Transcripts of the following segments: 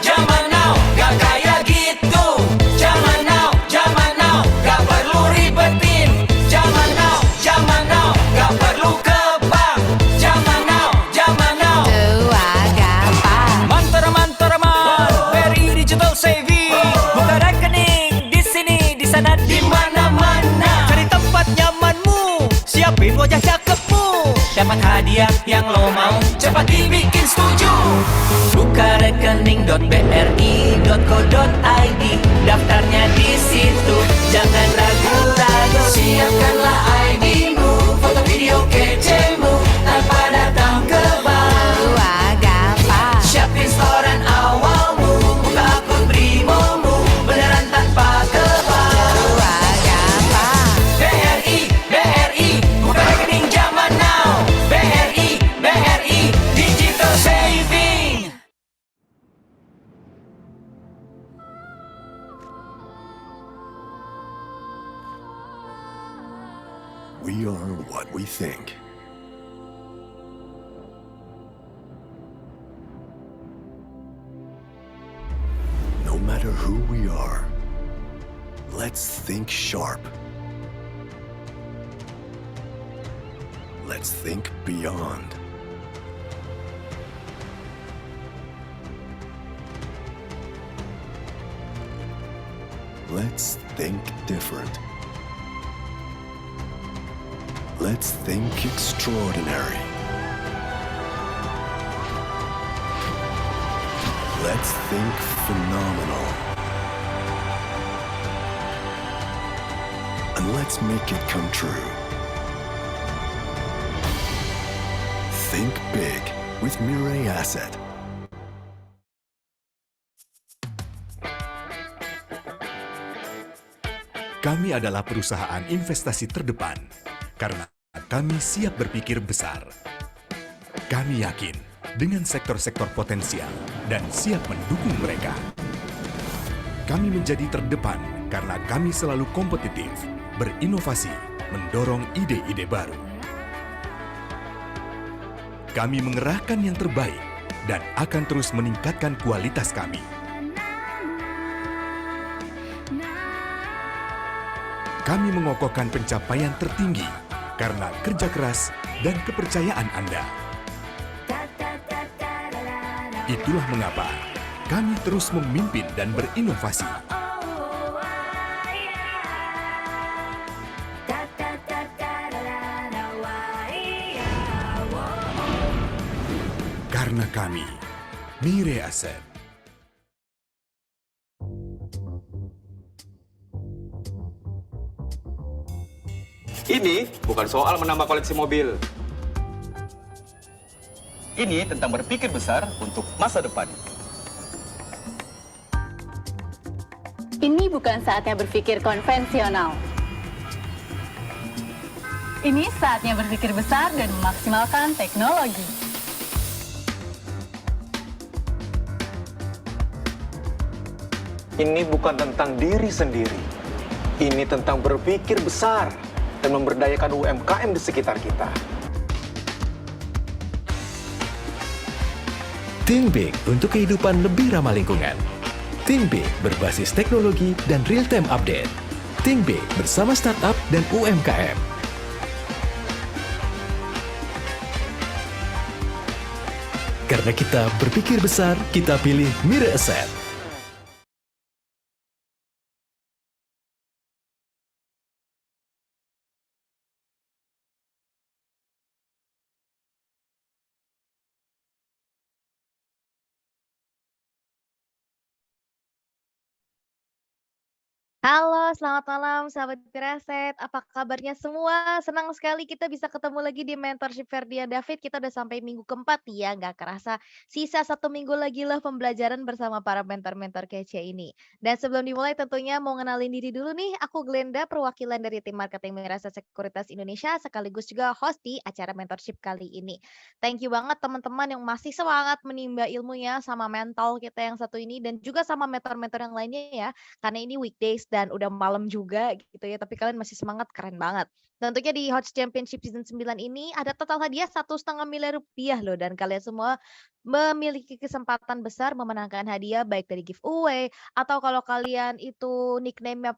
zaman now, gak kayak gitu. Zaman now, gak perlu ribetin. Zaman now, gak perlu ke bank. Zaman now, Tua gampang. mantar-mantar BRI Digital Saving. Buka rekening di sini, di sana, di mana-mana. Cari tempat nyamanmu, siapin wajah cakepmu. Dapat hadiah yang lo mau, cepat dibikin setuju. Buka rekening.bri.co.id, daftarnya di situ, jangan ragu-ragu. Siapkanlah ID-mu, foto video kecemu, tanpa datang ke bank. Tua gampang. Siapin setoran awalmu, buka akun Brimomu, beneran tanpa ke bank. Tua gampang. BRI, buka rekening zaman now. BRI, Digital Saving. We are what we think. No matter who we are, let's think sharp. Let's think beyond. Let's think different. Let's think extraordinary. Let's think phenomenal. And let's make it come true. Think big with Mirai Asset. Kami adalah perusahaan investasi terdepan karena kami siap berpikir besar. Kami yakin dengan sektor-sektor potensial dan siap mendukung mereka. Kami menjadi terdepan karena kami selalu kompetitif, berinovasi, mendorong ide-ide baru. Kami mengerahkan yang terbaik dan akan terus meningkatkan kualitas kami. Kami mengokohkan pencapaian tertinggi karena kerja keras dan kepercayaan Anda. Itulah mengapa kami terus memimpin dan berinovasi. Karena kami, Mirai Asset. Ini bukan soal menambah koleksi mobil. Ini tentang berpikir besar untuk masa depan. Ini bukan saatnya berpikir konvensional. Ini saatnya berpikir besar dan memaksimalkan teknologi. Ini bukan tentang diri sendiri. Ini tentang berpikir besar dan memberdayakan UMKM di sekitar kita. Think Big untuk kehidupan lebih ramah lingkungan. Think Big berbasis teknologi dan real-time update. Think Big bersama startup dan UMKM. Karena kita berpikir besar, kita pilih Mirai Asset. Halo, selamat malam sahabat Firaset. Apa kabarnya semua? Senang sekali kita bisa ketemu lagi di Mentorship Ferdian David. Kita udah sampai minggu keempat nih ya, nggak kerasa. Sisa 1 minggu lagi lah pembelajaran bersama para mentor-mentor kece ini. Dan sebelum dimulai tentunya mau ngenalin diri dulu nih. Aku Glenda, perwakilan dari tim marketing Mirasa Sekuritas Indonesia, sekaligus juga host di acara mentorship kali ini. Thank you banget teman-teman yang masih semangat menimba ilmunya sama mental kita yang satu ini dan juga sama mentor-mentor yang lainnya ya. Karena ini weekdays dan udah malam juga gitu ya, tapi kalian masih semangat, keren banget. Tentunya di Hots Championship Season 9 ini ada total hadiah 1,5 miliar rupiah loh, dan kalian semua memiliki kesempatan besar memenangkan hadiah baik dari giveaway atau kalau kalian itu nickname-nya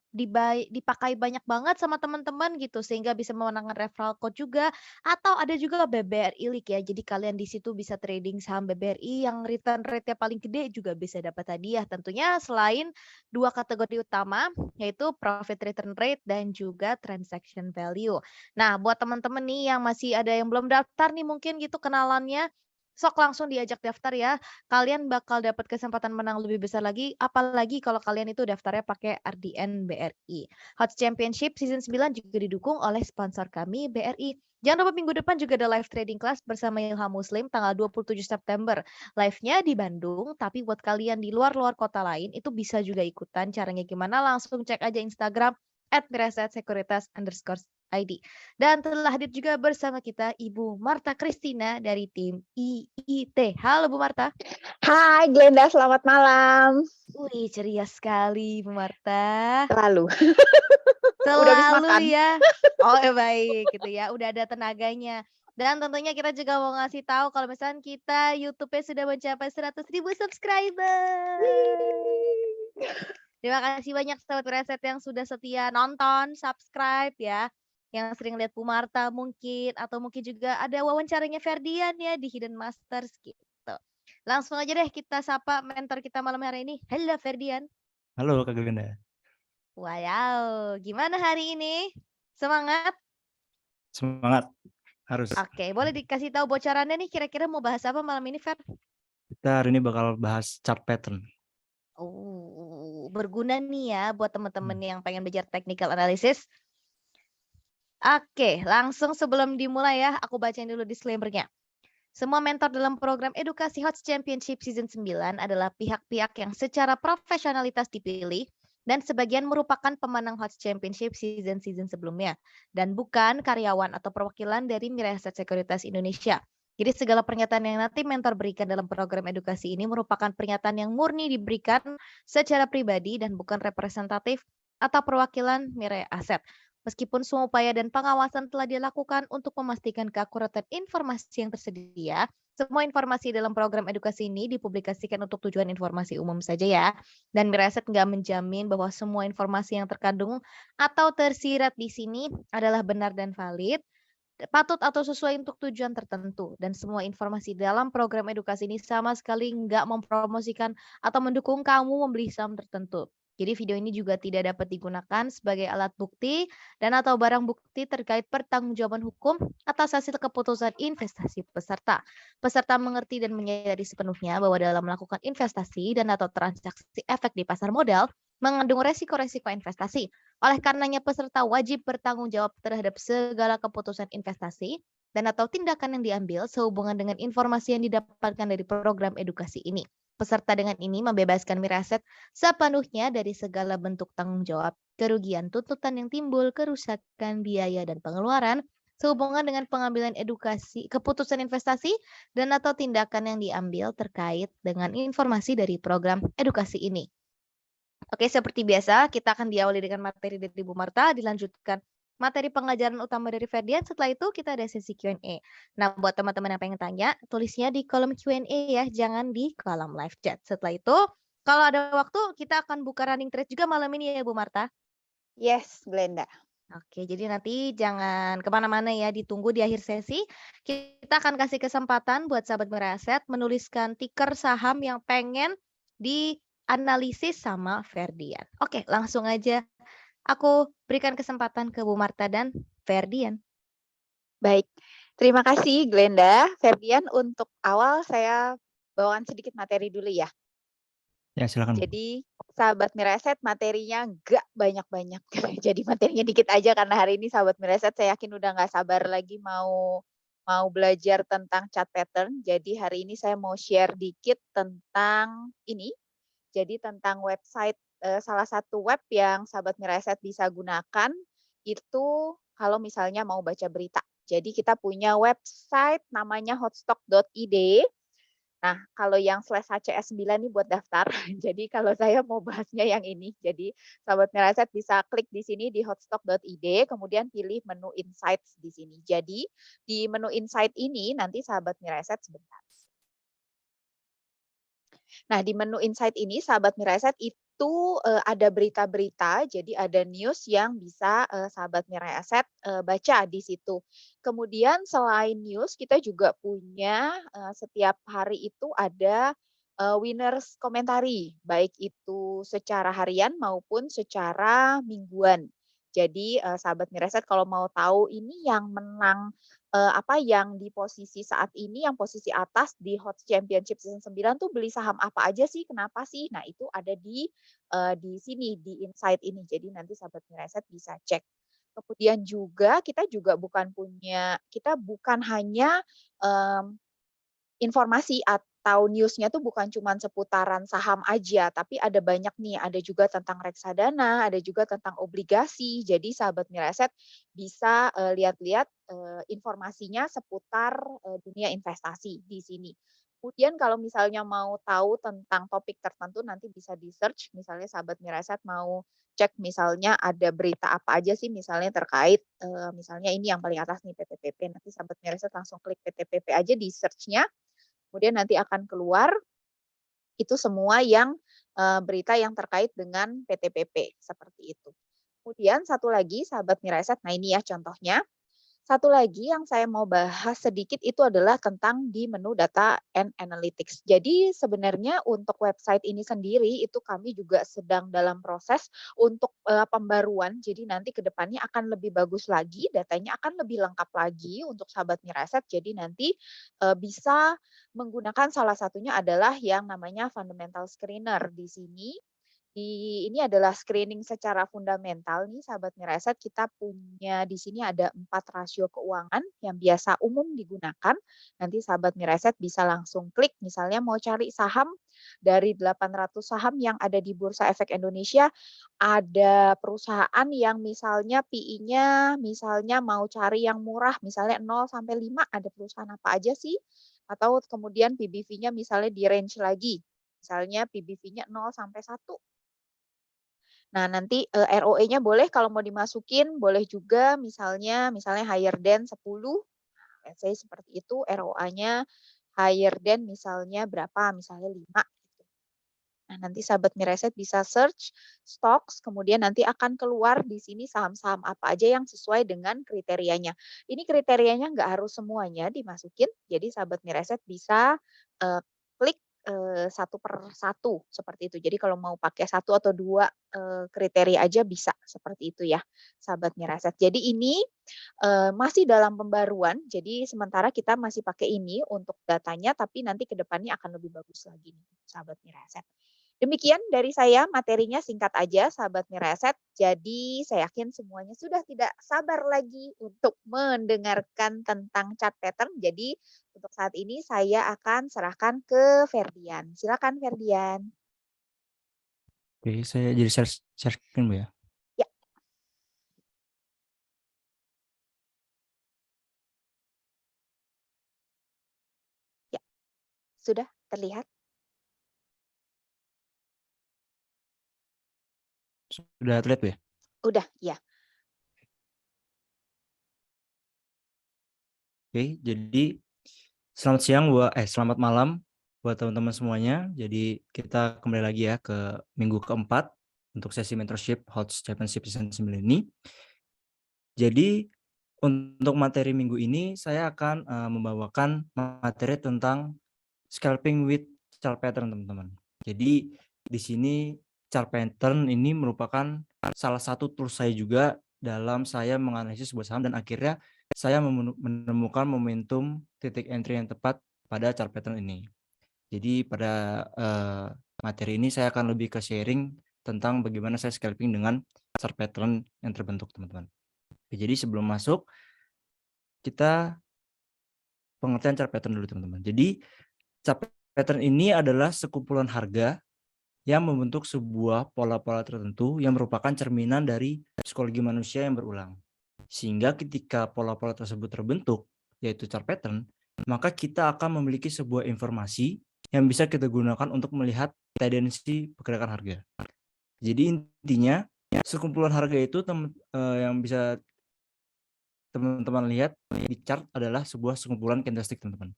dipakai banyak banget sama teman-teman gitu sehingga bisa memenangkan referral code juga atau ada juga BBRI League ya. Jadi kalian di situ bisa trading saham BBRI yang return rate-nya paling gede juga bisa dapat hadiah. Tentunya selain dua kategori utama yaitu profit return rate dan juga transaction value. Nah, buat teman-teman nih yang masih ada yang belum daftar nih mungkin gitu kenalannya, sok langsung diajak daftar ya. Kalian bakal dapat kesempatan menang lebih besar lagi, apalagi kalau kalian itu daftarnya pakai RDN BRI. Hot Championship Season 9 juga didukung oleh sponsor kami BRI. Jangan lupa minggu depan juga ada live trading class bersama Ilham Muslim tanggal 27 September. Live-nya di Bandung, tapi buat kalian di luar-luar kota lain itu bisa juga ikutan. Caranya gimana? Langsung cek aja Instagram @mirasetsekuritas_id. Dan telah hadir juga bersama kita Ibu Marta Kristina dari tim IIT. Halo Bu Marta. Hai Glenda, selamat malam. Wih, ceria sekali Bu Marta. Selalu. Udah habis Selalu makan. ya. Oh, baik gitu ya. Udah ada tenaganya. Dan tentunya kita juga mau ngasih tahu kalau misalnya kita YouTube-nya sudah mencapai 100.000 subscriber. Terima kasih banyak Sobat Preset yang sudah setia nonton, subscribe ya. Yang sering lihat Bu Marta mungkin, atau mungkin juga ada wawancaranya Ferdian ya di Hidden Masters gitu. Langsung aja deh kita sapa mentor kita malam hari ini. Halo Ferdian. Halo Kak Glenda. Wow, gimana hari ini? Semangat? Semangat. Harus. Oke, boleh dikasih tahu bocorannya nih kira-kira mau bahas apa malam ini Fer? Kita hari ini bakal bahas chart pattern. Oh, berguna nih ya buat teman-teman yang pengen belajar technical analysis. Oke, langsung sebelum dimulai ya, aku bacain dulu disclaimer-nya. Semua mentor dalam program edukasi Hot Championship Season 9 adalah pihak-pihak yang secara profesionalitas dipilih dan sebagian merupakan pemenang Hot Championship season-season sebelumnya dan bukan karyawan atau perwakilan dari Miraset Sekuritas Indonesia. Jadi segala pernyataan yang nanti mentor berikan dalam program edukasi ini merupakan pernyataan yang murni diberikan secara pribadi dan bukan representatif atau perwakilan Mirai Aset. Meskipun semua upaya dan pengawasan telah dilakukan untuk memastikan keakuratan informasi yang tersedia, semua informasi dalam program edukasi ini dipublikasikan untuk tujuan informasi umum saja ya. Dan Mirai Aset nggak menjamin bahwa semua informasi yang terkandung atau tersirat di sini adalah benar dan valid, patut atau sesuai untuk tujuan tertentu. Dan semua informasi dalam program edukasi ini sama sekali nggak mempromosikan atau mendukung kamu membeli saham tertentu. Jadi video ini juga tidak dapat digunakan sebagai alat bukti dan atau barang bukti terkait pertanggungjawaban hukum atas hasil keputusan investasi peserta. Peserta mengerti dan menyadari sepenuhnya bahwa dalam melakukan investasi dan atau transaksi efek di pasar modal mengandung resiko-resiko investasi. Oleh karenanya peserta wajib bertanggung jawab terhadap segala keputusan investasi dan atau tindakan yang diambil sehubungan dengan informasi yang didapatkan dari program edukasi ini. Peserta dengan ini membebaskan Miraset sepenuhnya dari segala bentuk tanggung jawab, kerugian, tuntutan yang timbul, kerusakan biaya dan pengeluaran sehubungan dengan pengambilan edukasi, keputusan investasi dan atau tindakan yang diambil terkait dengan informasi dari program edukasi ini. Oke, seperti biasa kita akan diawali dengan materi dari Bu Marta, dilanjutkan materi pengajaran utama dari Ferdian. Setelah itu kita ada sesi Q&A. Nah, buat teman-teman yang pengen tanya, tulisnya di kolom Q&A ya, jangan di kolom live chat. Setelah itu, kalau ada waktu kita akan buka running trade juga malam ini ya Bu Marta. Yes, Glenda. Oke, jadi nanti jangan kemana-mana ya, ditunggu di akhir sesi. Kita akan kasih kesempatan buat sahabat Miraset menuliskan ticker saham yang pengen dianalisis sama Ferdian. Oke, langsung aja aku berikan kesempatan ke Bu Marta dan Ferdian. Baik, terima kasih Glenda. Ferdian, untuk awal saya bawakan sedikit materi dulu ya. Ya, silakan. Jadi sahabat Miraset materinya nggak banyak-banyak. Jadi materinya dikit aja karena hari ini sahabat Miraset saya yakin udah nggak sabar lagi mau belajar tentang chart pattern. Jadi hari ini saya mau share dikit tentang ini. Jadi tentang website, salah satu web yang sahabat Miraset bisa gunakan itu kalau misalnya mau baca berita. Jadi kita punya website namanya hotstock.id. Nah, kalau yang /HCS9 ini buat daftar. Jadi kalau saya mau bahasnya yang ini. Jadi sahabat Miraset bisa klik di sini di hotstock.id, kemudian pilih menu insights di sini. Jadi di menu insight ini nanti sahabat Miraset sebentar. Nah, di menu insight ini sahabat Miraset itu ada berita-berita, jadi ada news yang bisa sahabat Miraset baca di situ. Kemudian selain news, kita juga punya setiap hari itu ada winners komentari, baik itu secara harian maupun secara mingguan. Jadi sahabat Miraset kalau mau tahu ini yang menang yang di posisi saat ini, yang posisi atas di Hot Championship Season 9 tuh beli saham apa aja sih, kenapa sih? Nah, itu ada di sini, di insight ini. Jadi nanti sahabat Miraset bisa cek. Kemudian juga kita juga kita bukan hanya informasi atau news-nya tuh bukan cuma seputaran saham aja, tapi ada banyak nih, ada juga tentang reksadana, ada juga tentang obligasi. Jadi sahabat Miraset bisa lihat-lihat informasinya seputar dunia investasi di sini. Kemudian kalau misalnya mau tahu tentang topik tertentu nanti bisa di-search, misalnya sahabat Miraset mau cek misalnya ada berita apa aja sih misalnya terkait misalnya ini yang paling atas nih PTPP, nanti sahabat Miraset langsung klik PTPP aja di search-nya. Kemudian nanti akan keluar itu semua yang berita yang terkait dengan PTPP seperti itu. Kemudian satu lagi sahabat Miraset, nah ini ya contohnya. Satu lagi yang saya mau bahas sedikit itu adalah tentang di menu data and analytics. Jadi sebenarnya untuk website ini sendiri itu kami juga sedang dalam proses untuk pembaruan. Jadi nanti ke depannya akan lebih bagus lagi, datanya akan lebih lengkap lagi untuk sahabat Miraset. Jadi nanti bisa menggunakan salah satunya adalah yang namanya fundamental screener di sini. Ini adalah screening secara fundamental nih sahabat Miraset, kita punya di sini ada 4 rasio keuangan yang biasa umum digunakan. Nanti sahabat Miraset bisa langsung klik misalnya mau cari saham dari 800 saham yang ada di Bursa Efek Indonesia, ada perusahaan yang misalnya PI-nya misalnya mau cari yang murah misalnya 0 sampai 5 ada perusahaan apa aja sih? Atau kemudian PBV-nya misalnya di range lagi. Misalnya PBV-nya 0 sampai 1. Nah, nanti ROE-nya boleh kalau mau dimasukin, boleh juga misalnya higher than 10, let's say seperti itu, ROA-nya higher than misalnya berapa, misalnya 5 gitu. Nah, nanti sahabat Miraset bisa search stocks, kemudian nanti akan keluar di sini saham-saham apa aja yang sesuai dengan kriterianya. Ini kriterianya nggak harus semuanya dimasukin, jadi sahabat Miraset bisa klik satu per satu seperti itu. Jadi kalau mau pakai 1 atau 2 kriteria aja bisa seperti itu ya, sahabat Miraset. Jadi ini masih dalam pembaruan, jadi sementara kita masih pakai ini untuk datanya, tapi nanti ke depannya akan lebih bagus lagi nih, sahabat Miraset. Demikian dari saya, materinya singkat aja sahabat Miraset. Jadi saya yakin semuanya sudah tidak sabar lagi untuk mendengarkan tentang chart pattern. Jadi untuk saat ini saya akan serahkan ke Ferdian. Silakan Ferdian. Oke, saya jadi share screen, Bu ya. Ya. Ya. Sudah terlihat? Sudah terlihat, Bu ya? Udah, ya. Oke, jadi selamat malam buat teman-teman semuanya. Jadi kita kembali lagi ya ke minggu keempat untuk sesi mentorship Hot Championship Season 9 ini. Jadi untuk materi minggu ini saya akan membawakan materi tentang scalping with chart pattern, teman-teman. Jadi di sini chart pattern ini merupakan salah satu tools saya juga dalam saya menganalisis sebuah saham dan akhirnya saya menemukan momentum titik entry yang tepat pada chart pattern ini. Jadi pada materi ini saya akan lebih ke sharing tentang bagaimana saya scalping dengan chart pattern yang terbentuk, teman-teman. Jadi sebelum masuk, kita pengertian chart pattern dulu, teman-teman. Jadi chart pattern ini adalah sekumpulan harga yang membentuk sebuah pola-pola tertentu yang merupakan cerminan dari psikologi manusia yang berulang. Sehingga ketika pola-pola tersebut terbentuk, yaitu chart pattern, maka kita akan memiliki sebuah informasi yang bisa kita gunakan untuk melihat tendensi pergerakan harga. Jadi intinya, sekumpulan harga itu yang bisa teman-teman lihat di chart adalah sebuah sekumpulan candlestick, teman-teman.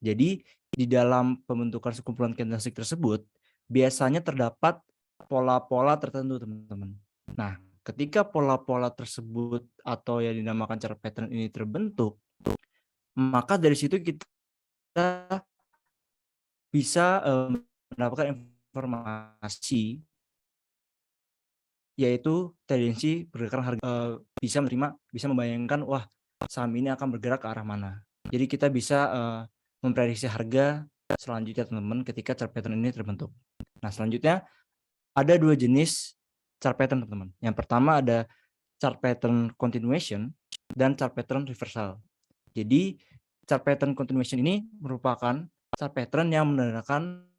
Jadi di dalam pembentukan sekumpulan candlestick tersebut biasanya terdapat pola-pola tertentu, teman-teman. Nah, ketika pola-pola tersebut atau yang dinamakan chart pattern ini terbentuk, maka dari situ kita bisa mendapatkan informasi, yaitu tendensi pergerakan harga, bisa membayangkan, wah, saham ini akan bergerak ke arah mana. Jadi kita bisa memprediksi harga selanjutnya, teman-teman, ketika chart pattern ini terbentuk. Nah, selanjutnya ada 2 jenis chart pattern, teman-teman. Yang pertama ada chart pattern continuation dan chart pattern reversal. Jadi chart pattern continuation ini merupakan chart pattern yang menandakan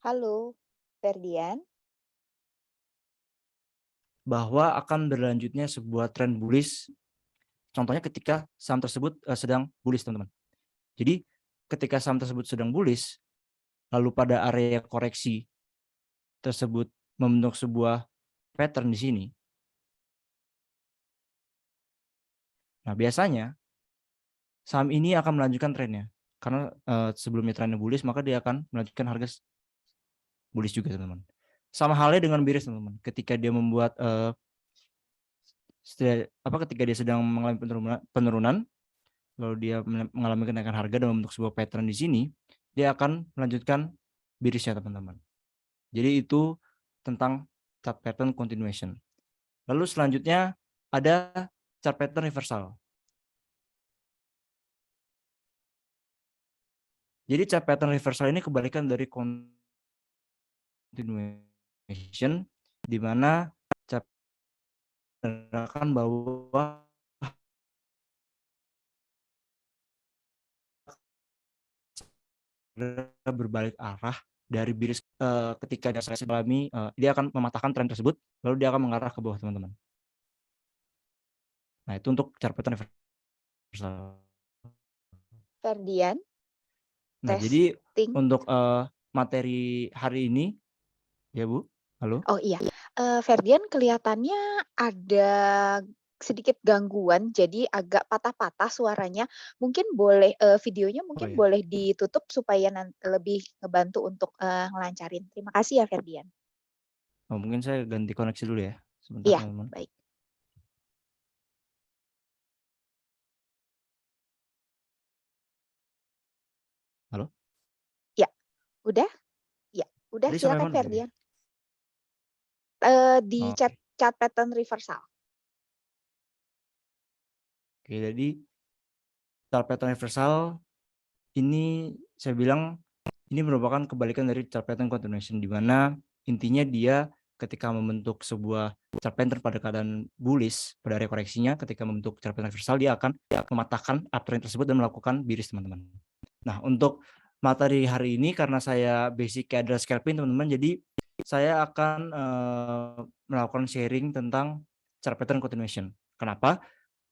Halo, Ferdian. bahwa akan berlanjutnya sebuah tren bullish. Contohnya ketika saham tersebut sedang bullish, teman-teman. Jadi ketika saham tersebut sedang bullish, lalu pada area koreksi tersebut membentuk sebuah pattern di sini. Nah, biasanya saham ini akan melanjutkan trennya. Karena sebelumnya trennya bullish, maka dia akan melanjutkan harga bullish juga, teman-teman. Sama halnya dengan bearish, teman-teman. Ketika dia membuat ketika dia sedang mengalami penurunan, lalu dia mengalami kenaikan harga dan membentuk sebuah pattern di sini, dia akan melanjutkan bearish-nya, teman-teman. Jadi itu tentang chart pattern continuation. Lalu selanjutnya ada chart pattern reversal. Jadi chart pattern reversal ini kebalikan dari continuation, di mana chart menandakan bahwa berbalik arah dari bearish. Ketika dia selesai alami, dia akan mematahkan tren tersebut, lalu dia akan mengarah ke bawah, teman-teman. Nah, itu untuk chart pattern reversal. Ferdian. Nah, jadi untuk materi hari ini, ya Bu, halo? Oh iya, Ferdian kelihatannya ada sedikit gangguan, jadi agak patah-patah suaranya. Mungkin boleh videonya mungkin iya. boleh ditutup supaya lebih ngebantu untuk ngelancarin. Terima kasih ya Ferdian. Oh, mungkin saya ganti koneksi dulu ya, sebentar, Iya, teman-teman. baik. Halo? Ya, udah? Ya, udah, Tadi sampai silakan mana tadi? Ferdian. Di Oh, chart pattern reversal. Oke, jadi chart pattern reversal ini saya bilang ini merupakan kebalikan dari chart pattern continuation, di mana intinya dia ketika membentuk sebuah chart pattern pada keadaan bullish pada area koreksinya, ketika membentuk chart pattern reversal dia akan mematahkan uptrend tersebut dan melakukan bearish, teman-teman. Nah, untuk materi hari ini karena saya basicnya adalah scalping, teman-teman, jadi saya akan melakukan sharing tentang chart pattern continuation. Kenapa?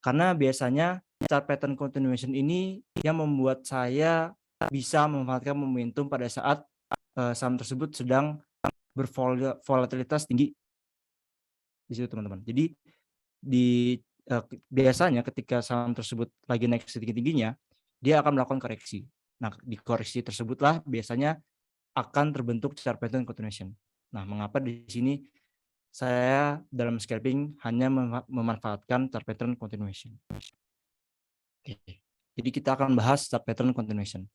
Karena biasanya chart pattern continuation ini yang membuat saya bisa memanfaatkan momentum pada saat saham tersebut sedang bervolatilitas tinggi di situ, teman-teman. Jadi biasanya ketika saham tersebut lagi naik setinggi-tingginya, dia akan melakukan koreksi. Nah, di koreksi tersebutlah biasanya akan terbentuk chart pattern continuation. Nah, mengapa di sini saya dalam scalping hanya memanfaatkan chart pattern continuation. Oke. Jadi kita akan bahas chart pattern continuation.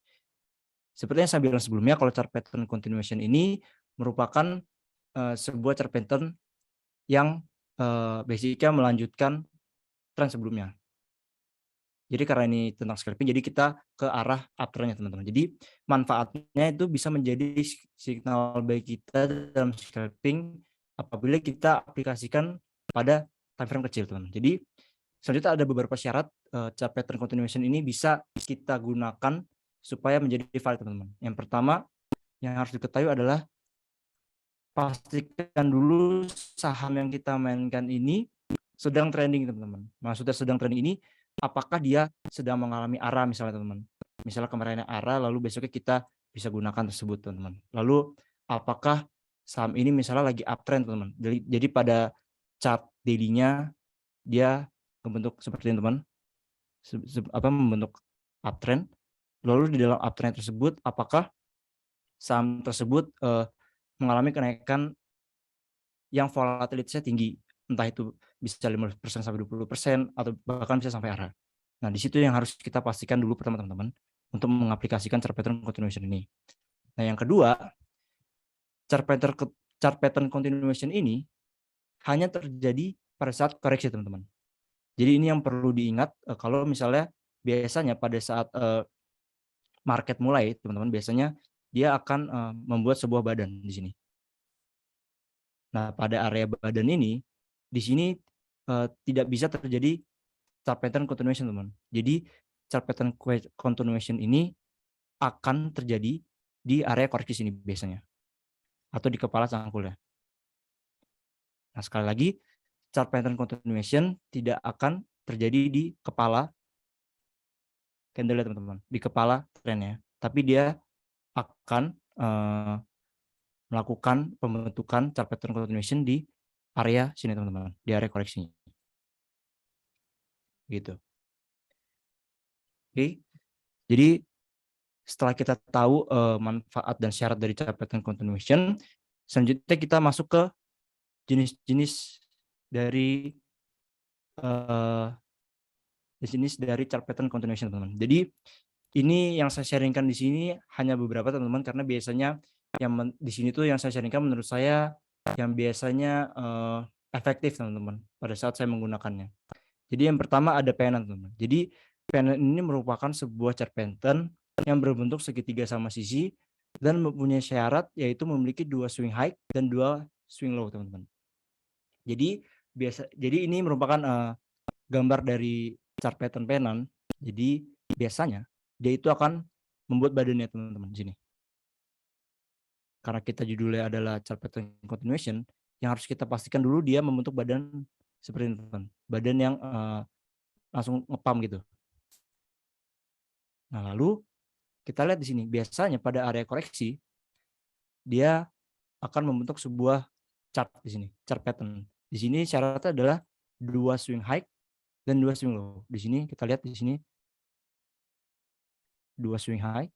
Seperti yang saya bilang sebelumnya, kalau chart pattern continuation ini merupakan sebuah chart pattern yang basicnya melanjutkan tren sebelumnya. Jadi karena ini tentang scalping, jadi kita ke arah uptrendnya, teman-teman. Jadi manfaatnya itu bisa menjadi signal baik kita dalam scalping apabila kita aplikasikan pada time frame kecil, teman-teman. Jadi selanjutnya ada beberapa syarat chart pattern continuation ini bisa kita gunakan supaya menjadi valid, teman-teman. Yang pertama yang harus diketahui adalah pastikan dulu saham yang kita mainkan ini sedang trending, teman-teman. Maksudnya sedang trending ini apakah dia sedang mengalami arah, misalnya, teman-teman. Misalnya kemarinnya arah, lalu besoknya kita bisa gunakan tersebut, teman-teman. Lalu apakah saham ini misalnya lagi uptrend, teman-teman. Jadi pada chart daily-nya dia membentuk seperti ini teman, membentuk uptrend. Lalu di dalam uptrend tersebut apakah saham tersebut mengalami kenaikan yang volatilitasnya tinggi, entah itu bisa 15% sampai 20% atau bahkan bisa sampai arah. Nah, di situ yang harus kita pastikan dulu pertama teman-teman untuk mengaplikasikan chart pattern continuation ini. Nah, yang kedua, chart pattern continuation ini hanya terjadi pada saat koreksi teman-teman. Jadi ini yang perlu diingat kalau misalnya biasanya pada saat market mulai teman-teman, biasanya dia akan membuat sebuah badan di sini. Nah, pada area badan ini di sini tidak bisa terjadi chart pattern continuation teman. Jadi chart pattern continuation ini akan terjadi di area koreksi sini biasanya, atau di kepala cangkulnya. Nah, sekali lagi, chart pattern continuation tidak akan terjadi di kepala candle teman-teman, di kepala trennya, tapi dia akan melakukan pembentukan chart pattern continuation di area sini teman-teman, di area koreksinya. Gitu. Oke. Jadi setelah kita tahu manfaat dan syarat dari chart pattern continuation, selanjutnya kita masuk ke jenis-jenis dari chart pattern continuation teman-teman. Jadi ini yang saya sharingkan di sini hanya beberapa teman-teman, karena biasanya yang di sini tuh yang saya sharingkan menurut saya yang biasanya efektif teman-teman pada saat saya menggunakannya. Jadi yang pertama ada pennant teman-teman. Jadi pennant ini merupakan sebuah chart pattern yang berbentuk segitiga sama sisi dan mempunyai syarat yaitu memiliki 2 swing high dan 2 swing low teman-teman. Jadi ini merupakan gambar dari chart pattern pennant. Jadi biasanya dia itu akan membuat badannya teman-teman di sini. Karena kita judulnya adalah chart pattern continuation, yang harus kita pastikan dulu dia membentuk badan seperti ini teman-teman. Badan yang langsung ngepam gitu. Nah, lalu kita lihat di sini, biasanya pada area koreksi dia akan membentuk sebuah chart di sini, chart pattern. Di sini syaratnya adalah 2 swing high dan 2 swing low. Di sini kita lihat di sini 2 swing high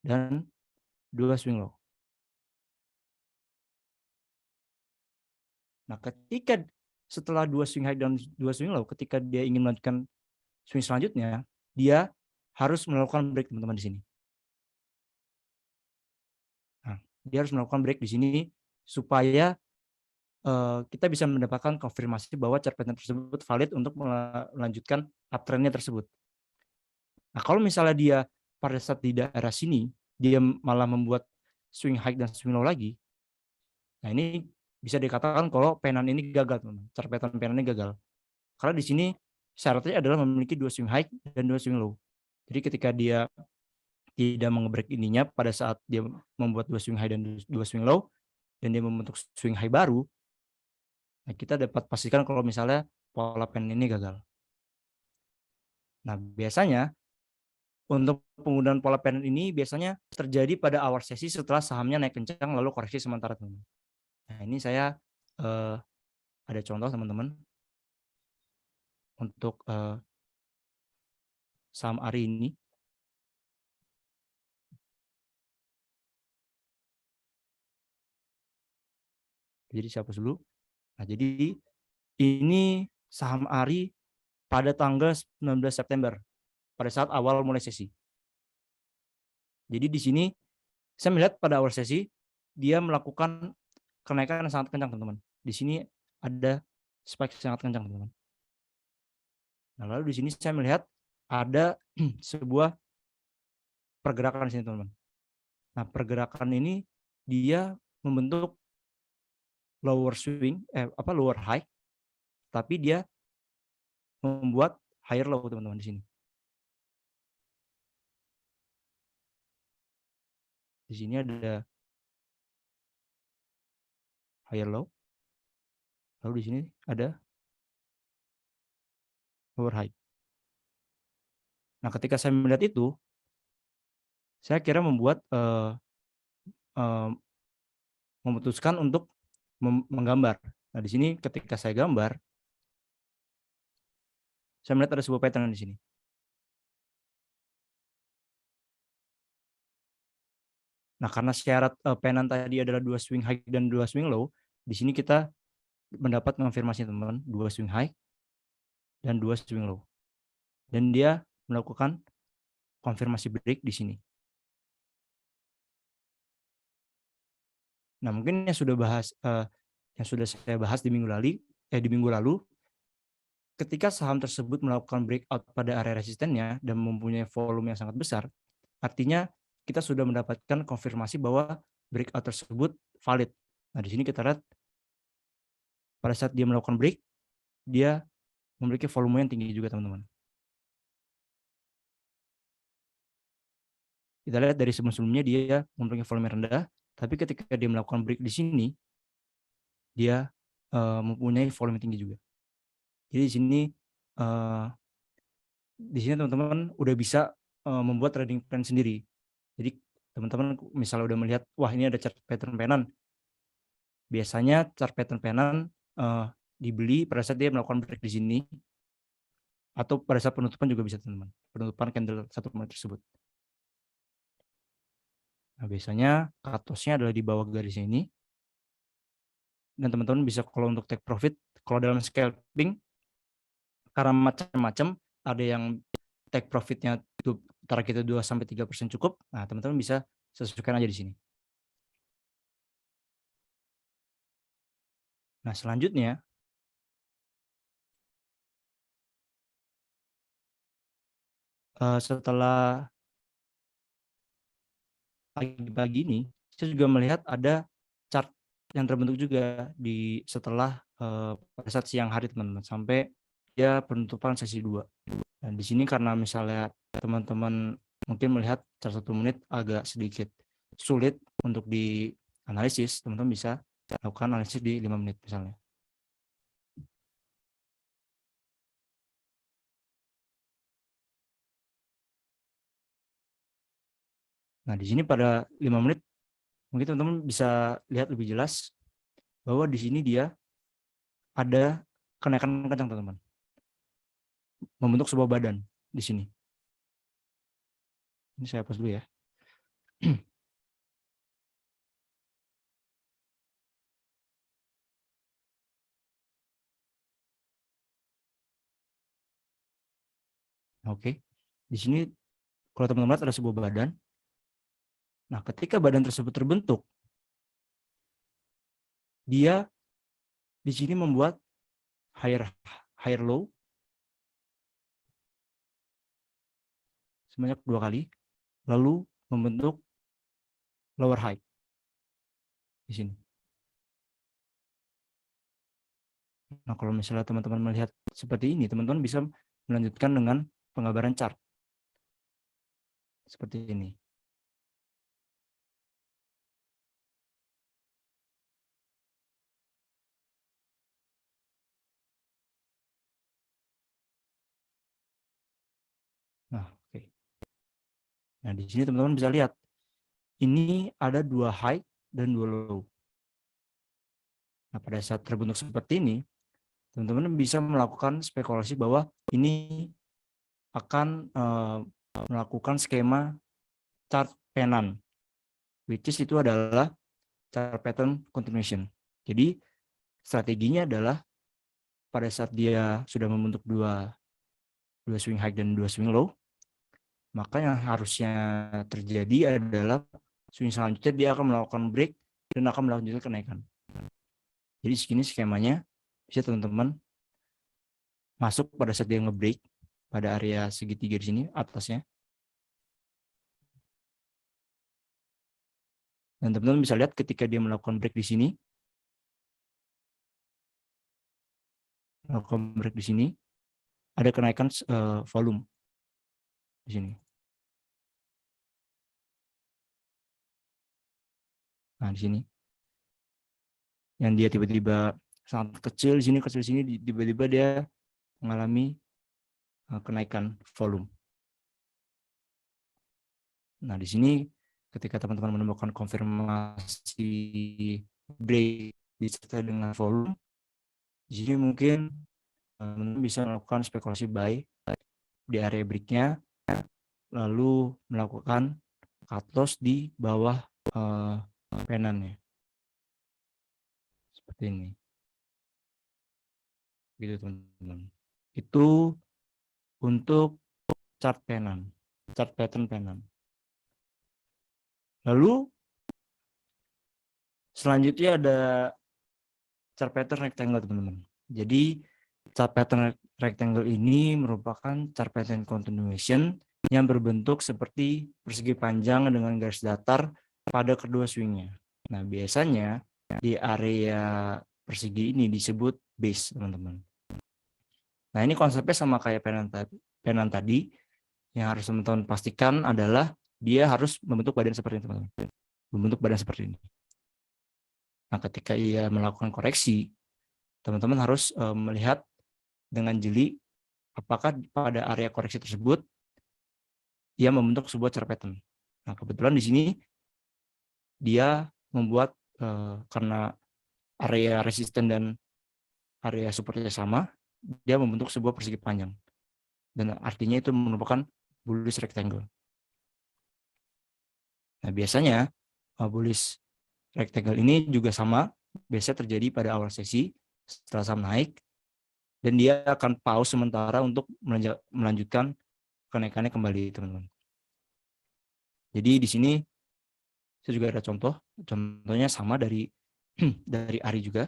dan 2 swing low. Nah, ketika setelah 2 swing high dan 2 swing low, ketika dia ingin melanjutkan swing selanjutnya, dia harus melakukan break teman-teman di sini. Nah, dia harus melakukan break di sini supaya kita bisa mendapatkan konfirmasi bahwa chart pattern tersebut valid untuk melanjutkan uptrendnya tersebut. Nah, kalau misalnya dia pada saat di daerah sini dia malah membuat swing high dan swing low lagi, nah ini bisa dikatakan kalau pennant ini gagal teman-teman. Chart pattern pennant ini gagal. Karena di sini syaratnya adalah memiliki 2 swing high dan 2 swing low. Jadi ketika dia tidak mengebreak ininya pada saat dia membuat 2 swing high dan 2 swing low dan dia membentuk swing high baru, nah kita dapat pastikan kalau misalnya pola pennant ini gagal. Nah, biasanya untuk penggunaan pola pennant ini biasanya terjadi pada awal sesi setelah sahamnya naik kencang lalu koreksi sementara teman-teman. Nah, ini saya ada contoh teman-teman untuk saham ARI ini. Jadi siapa dulu? Nah, jadi ini saham ARI pada tanggal 19 September pada saat awal mulai sesi. Jadi di sini saya melihat pada awal sesi dia melakukan kenaikan yang sangat kencang teman-teman. Di sini ada spike sangat kencang teman-teman. Nah, lalu di sini saya melihat ada sebuah pergerakan di sini teman-teman. Nah, pergerakan ini dia membentuk lower high, tapi dia membuat higher low teman-teman di sini. Di sini ada higher low, lalu di sini ada lower high. Nah, ketika saya melihat itu, saya kira memutuskan untuk menggambar. Nah, di sini ketika saya gambar, saya melihat ada sebuah pattern di sini. Nah, karena syarat pennant tadi adalah 2 swing high dan 2 swing low, di sini kita mendapat konfirmasi teman-teman, 2 swing high dan 2 swing low. Dan dia melakukan konfirmasi break di sini. Nah, mungkin yang sudah saya bahas di minggu lalu, ketika saham tersebut melakukan breakout pada area resistennya dan mempunyai volume yang sangat besar, artinya kita sudah mendapatkan konfirmasi bahwa breakout tersebut valid. Nah, di sini kita lihat pada saat dia melakukan break, dia memiliki volume yang tinggi juga, teman-teman. Kita lihat dari sebelum-sebelumnya dia memiliki volume rendah, tapi ketika dia melakukan break di sini, dia mempunyai volume tinggi juga. Jadi di sini teman-teman udah bisa membuat trading plan sendiri. Jadi teman-teman misalnya udah melihat, wah ini ada chart pattern pennant. Biasanya chart pattern pennant dibeli pada saat dia melakukan break di sini, atau pada saat penutupan juga bisa, teman-teman. Penutupan candle 1 menit tersebut. Nah, biasanya cut loss-nya adalah di bawah garis ini. Dan teman-teman bisa, kalau untuk take profit, kalau dalam scalping, karena macam-macam, ada yang take profitnya itu targetnya 2-3% cukup. Nah, teman-teman bisa sesuaikan aja di sini. Nah, selanjutnya setelah pagi-pagi ini, saya juga melihat ada chart yang terbentuk juga setelah pada saat siang hari, teman-teman, sampai dia penutupan sesi 2. Dan di sini karena misalnya teman-teman mungkin melihat chart 1 menit agak sedikit sulit untuk dianalisis, teman-teman bisa lakukan analisis di 5 menit misalnya. Nah, di sini pada 5 menit mungkin teman-teman bisa lihat lebih jelas bahwa di sini dia ada kenaikan kencang, teman-teman. Membentuk sebuah badan di sini. Ini saya hapus dulu ya. Oke. Di sini kalau teman-teman lihat ada sebuah badan. Nah, ketika badan tersebut terbentuk, dia di sini membuat higher low sebanyak 2 kali, lalu membentuk lower high di sini. Nah, kalau misalnya teman-teman melihat seperti ini, teman-teman bisa melanjutkan dengan penggambaran chart seperti ini. Nah, oke. Nah, di sini teman-teman bisa lihat ini ada 2 high dan 2 low. Nah, pada saat terbentuk seperti ini, teman-teman bisa melakukan spekulasi bahwa ini akan melakukan skema chart pennant, which is itu adalah chart pattern continuation. Jadi strateginya adalah pada saat dia sudah membentuk 2 swing high dan 2 swing low, maka yang harusnya terjadi adalah swing selanjutnya dia akan melakukan break dan akan melanjutkan kenaikan. Jadi segini skemanya, bisa teman-teman masuk pada saat dia nge-break pada area segitiga di sini atasnya. Dan teman-teman bisa lihat ketika dia melakukan break di sini, ada kenaikan volume di sini. Nah, di sini yang dia tiba-tiba sangat kecil di sini, tiba-tiba dia mengalami kenaikan volume. Nah, di sini ketika teman-teman menemukan konfirmasi break disertai dengan volume, di sini mungkin teman-teman bisa melakukan spekulasi buy di area break-nya, lalu melakukan cut loss di bawah penannya seperti ini, gitu teman-teman. Itu untuk chart penan, chart pattern penan. Lalu selanjutnya ada chart pattern rectangle teman-teman. Jadi chart pattern rectangle ini merupakan chart pattern continuation yang berbentuk seperti persegi panjang dengan garis datar pada kedua swingnya. Nah, biasanya di area persegi ini disebut base, teman-teman. Nah, ini konsepnya sama kayak penan tadi. Yang harus teman-teman pastikan adalah dia harus membentuk badan seperti ini, teman-teman. Membentuk badan seperti ini. Nah, ketika ia melakukan koreksi, teman-teman harus melihat dengan jeli apakah pada area koreksi tersebut ia membentuk sebuah chart pattern. Nah, kebetulan di sini dia membuat karena area resisten dan area supportnya sama, dia membentuk sebuah persegi panjang. Dan artinya itu merupakan bullish rectangle. Nah, biasanya bullish rectangle ini juga sama, biasanya terjadi pada awal sesi setelah saham naik, dan dia akan pause sementara untuk melanjutkan kenaikannya kembali, teman-teman. Jadi di sini saya juga ada contohnya sama dari ARI juga.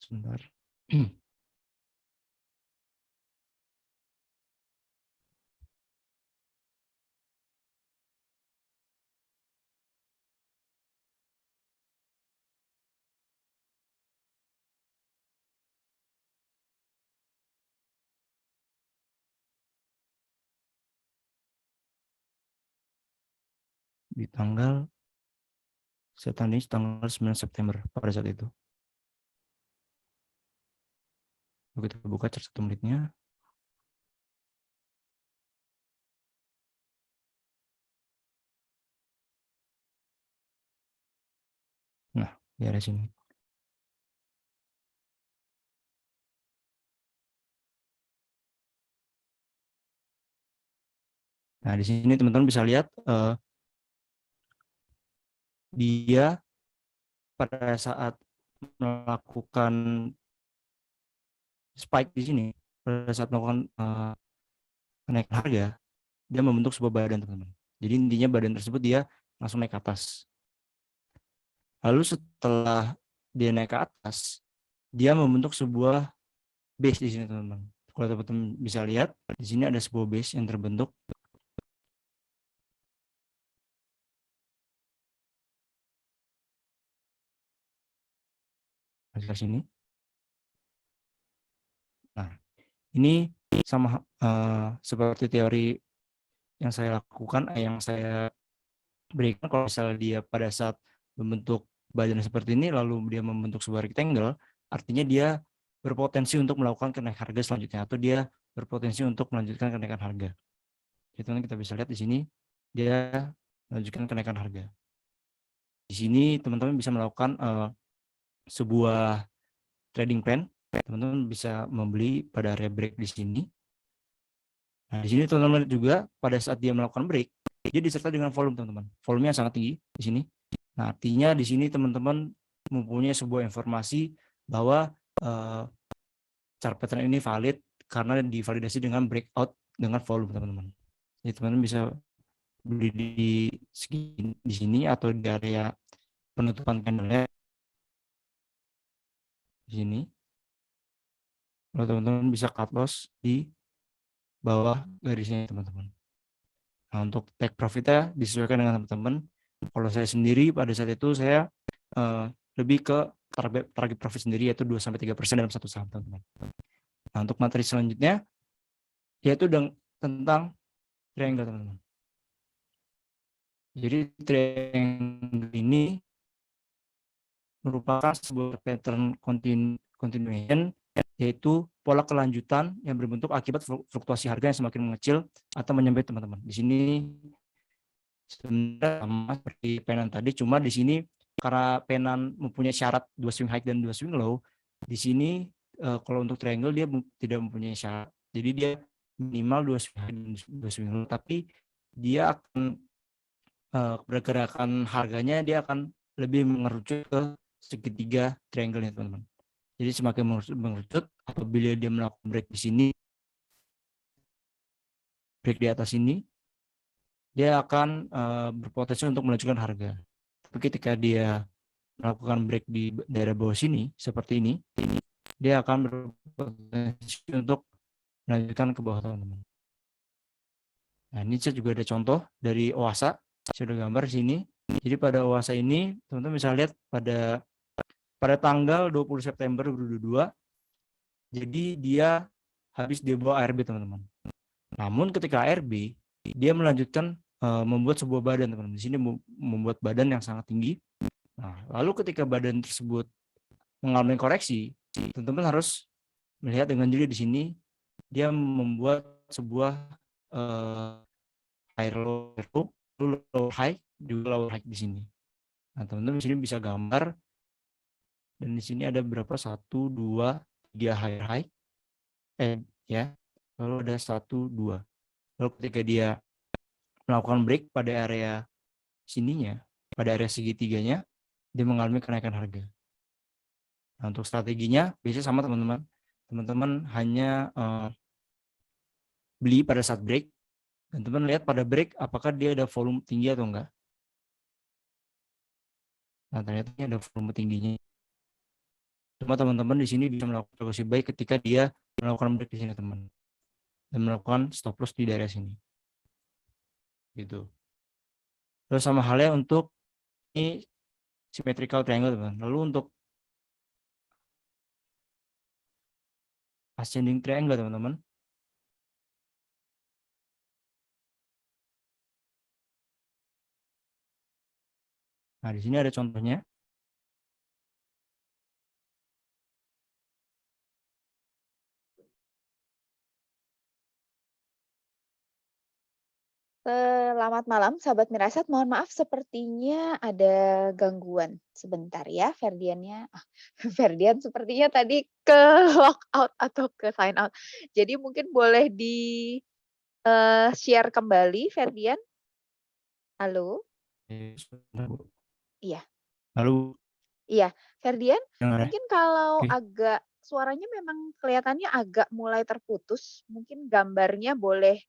Sebentar. Di tanggal tanggal 9 September pada saat itu. Kita buka chart 1 menitnya. Nah, di area sini. Nah, di sini teman-teman bisa lihat dia pada saat melakukan spike di sini, pada saat melakukan kenaikan harga, dia membentuk sebuah badan, teman-teman. Jadi intinya badan tersebut dia langsung naik ke atas. Lalu setelah dia naik ke atas, dia membentuk sebuah base di sini, teman-teman. Kalau teman-teman bisa lihat, di sini ada sebuah base yang terbentuk. Di sini. Nah, ini sama seperti teori yang saya lakukan, yang saya berikan. Kalau misalnya dia pada saat membentuk badan seperti ini, lalu dia membentuk sebuah rectangle, artinya dia berpotensi untuk melakukan kenaikan harga selanjutnya, atau dia berpotensi untuk melanjutkan kenaikan harga. Jadi kita bisa lihat di sini, dia melanjutkan kenaikan harga. Di sini teman-teman bisa melakukan sebuah trading plan. Teman-teman bisa membeli pada area break di sini. Nah, di sini teman-teman juga pada saat dia melakukan break, dia disertai dengan volume, teman-teman. Volumenya sangat tinggi di sini. Nah, artinya di sini teman-teman mempunyai sebuah informasi bahwa chart pattern ini valid karena divalidasi dengan breakout dengan volume, teman-teman. Jadi teman-teman bisa beli di sini atau di area penutupan candle di sini. Lalu teman-teman bisa cut loss di bawah garisnya, teman-teman. Nah, untuk take profitnya disesuaikan dengan teman-teman. Kalau saya sendiri pada saat itu saya lebih ke target profit sendiri yaitu 2-3% dalam satu saham, teman-teman. Nah, untuk materi selanjutnya yaitu tentang triangle, teman-teman. Jadi triangle ini merupakan sebuah pattern continuation, yaitu pola kelanjutan yang berbentuk akibat fluktuasi harga yang semakin mengecil atau menyempit, teman-teman. Di sini sebenarnya sama seperti penan tadi, cuma di sini karena penan mempunyai syarat 2 swing high dan 2 swing low, di sini kalau untuk triangle dia tidak mempunyai syarat. Jadi dia minimal 2 swing high dan 2 swing low, tapi dia akan pergerakan harganya dia akan lebih mengerucut ke segitiga triangle-nya, teman-teman. Jadi semakin mengerucut apabila dia melakukan break di sini, break di atas ini, dia akan berpotensi untuk melanjutkan harga. Tapi ketika dia melakukan break di daerah bawah sini seperti ini, dia akan berpotensi untuk melanjutkan ke bawah, teman-teman. Nah, ini saya juga ada contoh dari OASA. Saya sudah gambar di sini. Jadi pada OASA ini, teman-teman bisa lihat pada tanggal 20 September 2022, jadi dia habis di bawah ARB, teman-teman. Namun ketika ARB, dia melanjutkan membuat sebuah badan, teman-teman. Di sini membuat badan yang sangat tinggi. Nah, lalu ketika badan tersebut mengalami koreksi, teman-teman harus melihat dengan jeli di sini, dia membuat sebuah high low, low high, juga low high di sini. Nah, teman-teman di sini bisa gambar, dan di sini ada berapa? 1, 2, 3 high, ya. Lalu ada 1, 2. Lalu ketika dia melakukan break pada area sininya, pada area segitiganya, dia mengalami kenaikan harga. Nah, untuk strateginya biasanya sama, teman-teman. Teman-teman hanya beli pada saat break, dan teman lihat pada break apakah dia ada volume tinggi atau enggak. Nah, ternyata ini ada volume tingginya. Cuma teman-teman di sini bisa melakukan posisi baik ketika dia melakukan break di sini, teman, dan melakukan stop loss di daerah sini. Gitu. Terus sama halnya untuk ini symmetrical triangle, teman. Lalu untuk ascending triangle, teman-teman. Nah, di sini ada contohnya. Selamat malam, sahabat Miraset. Mohon maaf, sepertinya ada gangguan. Sebentar ya, Ferdiannya. Ferdian sepertinya tadi ke lock out atau ke sign out. Jadi mungkin boleh di share kembali, Ferdian. Halo? Iya. Lalu Iya, Ferdian, dengar ya? mungkin kalau Oke. agak suaranya memang kelihatannya agak mulai terputus, mungkin gambarnya boleh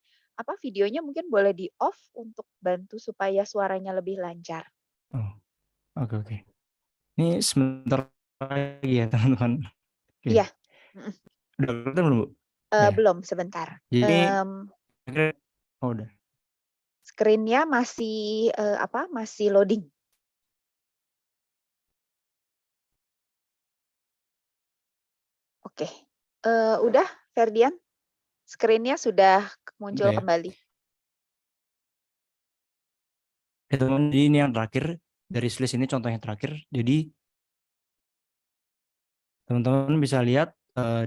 videonya mungkin boleh di off untuk bantu supaya suaranya lebih lancar. Oh, oke. Ini sebentar lagi ya, teman-teman. Oke. Iya. Udah kelihatan belum, Bu? Ya. Belum, sebentar. Jadi udah. Screen-nya masih masih loading. Oke. Udah, Ferdian? Screen-nya sudah muncul Udah ya? kembali. Ya, teman, jadi ini yang terakhir dari list ini, contoh yang terakhir. Jadi teman-teman bisa lihat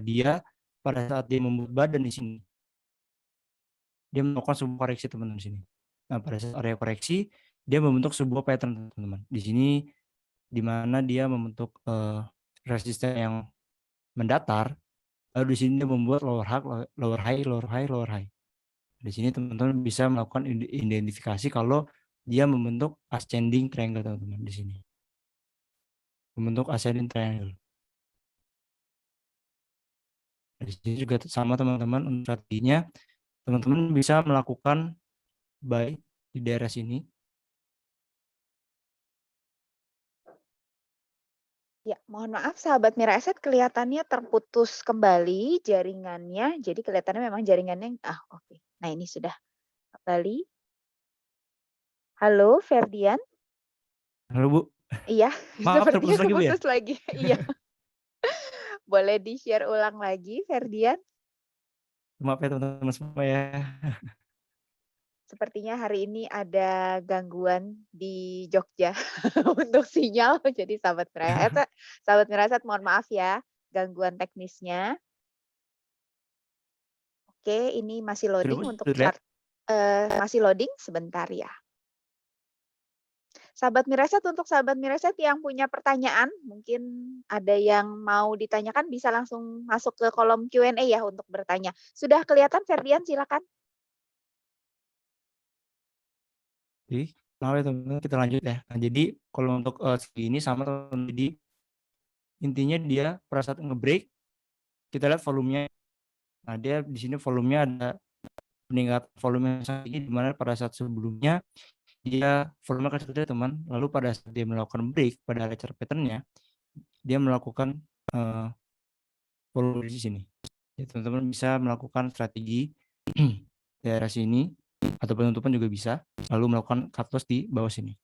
dia pada saat dia membuat badan di sini, dia melakukan sebuah koreksi, teman-teman, di sini. Nah, pada saat area koreksi, dia membentuk sebuah pattern, teman-teman. Di sini di mana dia membentuk resisten yang mendatar. Lalu di sini dia membuat lower high. Di sini teman-teman bisa melakukan identifikasi kalau dia membentuk ascending triangle, teman-teman, di sini. Membentuk ascending triangle. Di sini juga sama, teman-teman. Untuk strateginya, teman-teman bisa melakukan buy di daerah sini. Ya, mohon maaf sahabat Miraset, kelihatannya terputus kembali jaringannya. Jadi kelihatannya memang jaringannya oke. Nah, ini sudah kembali. Halo, Ferdian. Halo, Bu. Iya, Maaf sepertinya terputus lagi, Bu, ya? keputus lagi. Iya, boleh di-share ulang lagi, Ferdian? Maaf ya teman-teman semua ya. Sepertinya hari ini ada gangguan di Jogja untuk sinyal. Jadi sahabat Miraset mohon maaf ya gangguan teknisnya. Oke, ini masih Sudah, loading Bu, untuk sudah terlihat? masih loading sebentar ya. Sahabat Miraset, untuk sahabat Miraset yang punya pertanyaan, mungkin ada yang mau ditanyakan bisa langsung masuk ke kolom Q&A ya untuk bertanya. Sudah kelihatan Ferdian, silakan. Jadi, maaf ya teman-teman, kita lanjut ya. Nah, jadi kalau untuk segi ini sama teman-teman. Jadi intinya dia pada saat nge-break, kita lihat volumenya. Nah, dia di sini volumenya ada peningkatan volume yang sangat tinggi, di mana pada saat sebelumnya dia volume kecil teman, lalu pada saat dia melakukan break pada area chart pattern-nya, dia melakukan volume di sini. Ya, teman-teman bisa melakukan strategi di area sini atau penutupan juga bisa, lalu melakukan cut loss di bawah sini.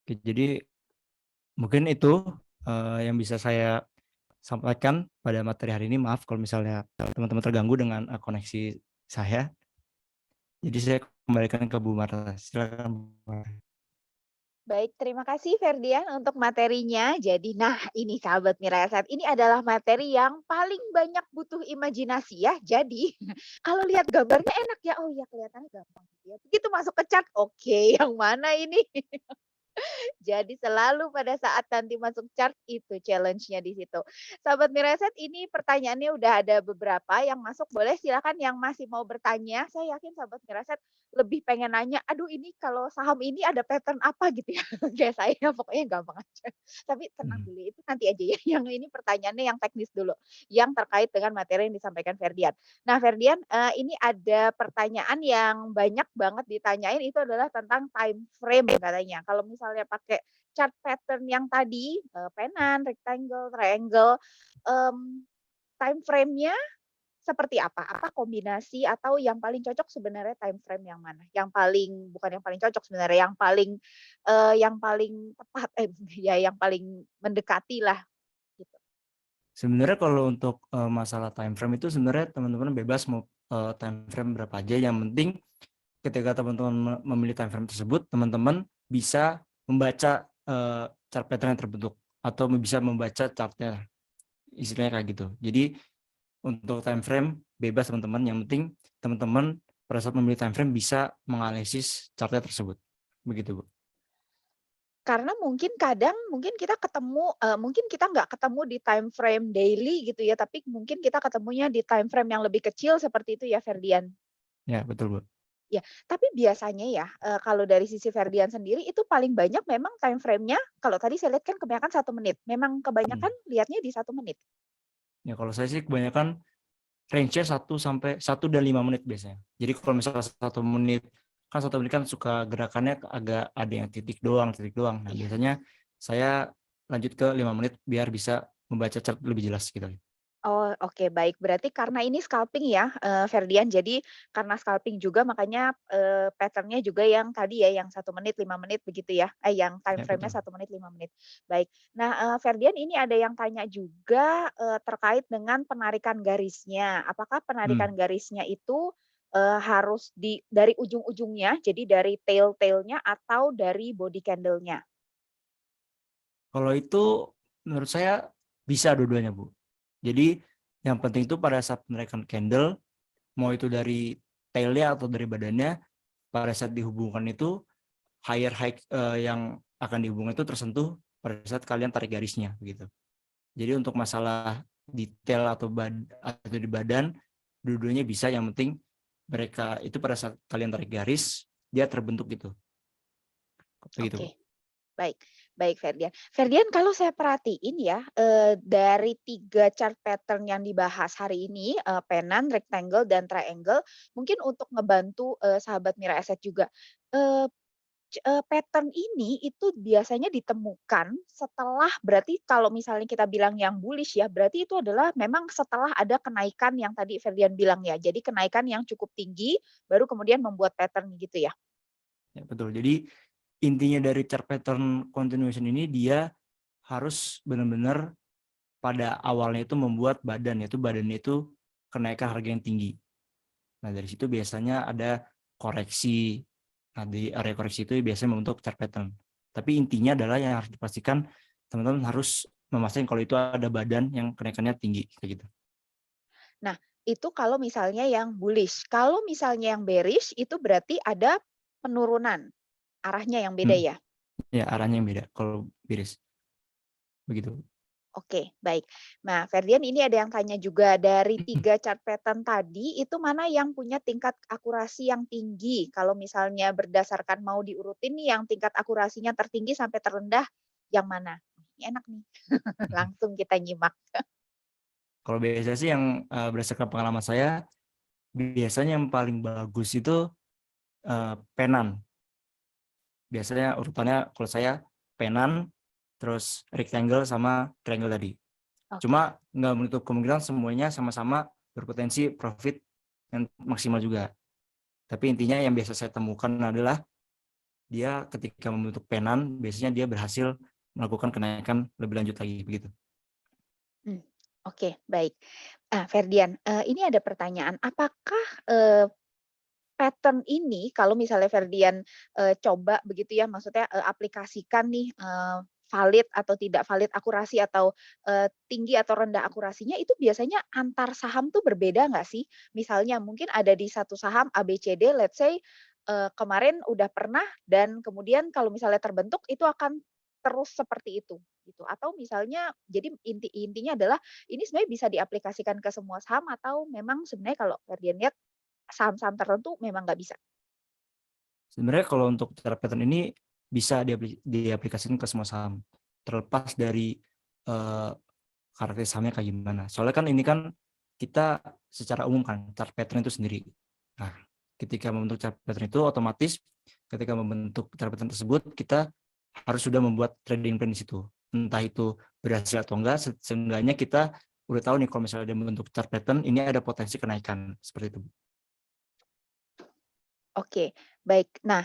Oke, jadi mungkin itu yang bisa saya sampaikan pada materi hari ini. Maaf kalau misalnya teman-teman terganggu dengan koneksi saya. Jadi saya kembalikan ke Bu Marta. Silakan, Bu Marta. Baik, terima kasih Ferdian untuk materinya. Jadi, nah ini sahabat Miraset, ini adalah materi yang paling banyak butuh imajinasi ya. Jadi, kalau lihat gambarnya enak ya, oh ya kelihatannya gampang gitu ya. Begitu masuk ke chart, oke, yang mana ini? Jadi selalu pada saat nanti masuk chart itu challenge-nya di situ. Sahabat Miraset, ini pertanyaannya udah ada beberapa yang masuk, boleh silakan yang masih mau bertanya. Saya yakin sahabat Miraset lebih pengen nanya, aduh ini kalau saham ini ada pattern apa gitu ya. Kayak saya pokoknya gampang aja. Tapi tenang dulu, itu nanti aja ya. Yang ini pertanyaannya yang teknis dulu, yang terkait dengan materi yang disampaikan Ferdian. Nah Ferdian, ini ada pertanyaan yang banyak banget ditanyain, itu adalah tentang time frame katanya. Kalau misalnya pakai chart pattern yang tadi, pennant, rectangle, triangle, time frame-nya seperti apa? Apa kombinasi atau yang paling cocok sebenarnya time frame yang mana? Yang paling bukan yang paling cocok sebenarnya, yang paling tepat, ya yang paling mendekati lah gitu. Sebenarnya kalau untuk masalah time frame itu sebenarnya teman-teman bebas mau time frame berapa aja. Yang penting ketika teman-teman memilih time frame tersebut, teman-teman bisa membaca chart pattern yang terbentuk atau bisa membaca chartnya, istilahnya kayak gitu. Jadi untuk time frame bebas teman-teman, yang penting teman-teman pada saat memilih time frame bisa menganalisis chartnya tersebut. Begitu, Bu. Karena mungkin kadang kita ketemu, mungkin kita nggak ketemu di time frame daily gitu ya, tapi mungkin kita ketemunya di time frame yang lebih kecil seperti itu ya Ferdian? Ya, betul, Bu. Ya, tapi biasanya ya, kalau dari sisi Ferdian sendiri itu paling banyak memang time frame-nya, kalau tadi saya lihat kan kebanyakan 1 menit, memang kebanyakan lihatnya di 1 menit? Ya, kalau saya sih kebanyakan range-nya 1 dan 5 menit biasanya. Jadi kalau misalnya 1 menit, kan 1 menit kan suka gerakannya agak ada yang titik doang. Nah, Iya. biasanya saya lanjut ke 5 menit biar bisa membaca chart lebih jelas gitu. Oh, oke baik. Berarti karena ini scalping ya, Ferdian. Jadi karena scalping juga makanya, pattern-nya juga yang tadi ya, yang 1 menit, 5 menit begitu ya? Yang time Ya, frame-nya betul. 1 menit, 5 menit. Baik. Nah, Ferdian ini ada yang tanya juga, terkait dengan penarikan garisnya. Apakah penarikan garisnya itu, harus dari ujung-ujungnya, jadi dari tail-nya atau dari body candle-nya? Kalau itu menurut saya bisa dua-duanya, Bu. Jadi yang penting itu pada saat penarikan candle, mau itu dari tail-nya atau dari badannya, pada saat dihubungkan itu higher high yang akan dihubungkan itu tersentuh pada saat kalian tarik garisnya gitu. Jadi untuk masalah detail atau di badan, dua-duanya bisa, yang penting mereka itu pada saat kalian tarik garis dia terbentuk gitu. Begitu, Bu. Oke. Baik, baik Ferdian. Ferdian, kalau saya perhatiin ya, dari 3 chart pattern yang dibahas hari ini, pennant, rectangle, dan triangle, mungkin untuk ngebantu, sahabat Mira Asset juga, eee pattern ini itu biasanya ditemukan setelah, berarti kalau misalnya kita bilang yang bullish ya, berarti itu adalah memang setelah ada kenaikan yang tadi Ferdian bilang ya. Jadi kenaikan yang cukup tinggi, baru kemudian membuat pattern gitu ya? Ya, betul. Jadi intinya dari chart pattern continuation ini dia harus benar-benar pada awalnya itu membuat badannya itu kenaikan harga yang tinggi. Nah, dari situ biasanya ada koreksi. Nah, di area koreksi itu biasanya membentuk chart pattern. Tapi intinya adalah yang harus dipastikan teman-teman harus memastikan kalau itu ada badan yang kenaikannya tinggi kayak gitu. Nah, itu kalau misalnya yang bullish. Kalau misalnya yang bearish itu berarti ada penurunan. Arahnya yang beda ya? Ya, arahnya yang beda kalau bearish. Begitu. Oke, baik. Nah, Ferdian ini ada yang tanya juga dari 3 chart pattern tadi, itu mana yang punya tingkat akurasi yang tinggi? Kalau misalnya berdasarkan mau diurutin nih yang tingkat akurasinya tertinggi sampai terendah, yang mana? Ini enak nih, langsung kita nyimak. Kalau biasanya sih yang berdasarkan pengalaman saya, biasanya yang paling bagus itu penan. Biasanya urutannya kalau saya penan, terus rectangle sama triangle tadi. Oke. Cuma nggak menutup kemungkinan semuanya sama-sama berpotensi profit yang maksimal juga. Tapi intinya yang biasa saya temukan adalah dia ketika membentuk penan, biasanya dia berhasil melakukan kenaikan lebih lanjut lagi begitu. Oke, baik. Ferdian, ini ada pertanyaan, apakah pattern ini kalau misalnya Ferdian coba begitu ya, maksudnya aplikasikan nih valid atau tidak valid akurasi atau tinggi atau rendah akurasinya itu biasanya antar saham tuh berbeda nggak sih? Misalnya mungkin ada di satu saham ABCD, let's say kemarin udah pernah dan kemudian kalau misalnya terbentuk itu akan terus seperti itu gitu. Atau misalnya jadi intinya adalah ini sebenarnya bisa diaplikasikan ke semua saham atau memang sebenarnya kalau Ferdian lihat saham-saham tertentu memang nggak bisa? Sebenarnya kalau untuk chart pattern ini bisa diaplikasikan ke semua saham, terlepas dari karakter sahamnya kayak gimana. Soalnya kan ini kan kita secara umum kan chart pattern itu sendiri. Nah, ketika membentuk chart pattern itu otomatis ketika membentuk chart pattern tersebut kita harus sudah membuat trading plan di situ. Entah itu berhasil atau enggak, seenggaknya kita udah tahu nih kalau misalnya dia membentuk chart pattern ini ada potensi kenaikan seperti itu. Oke, baik. Nah,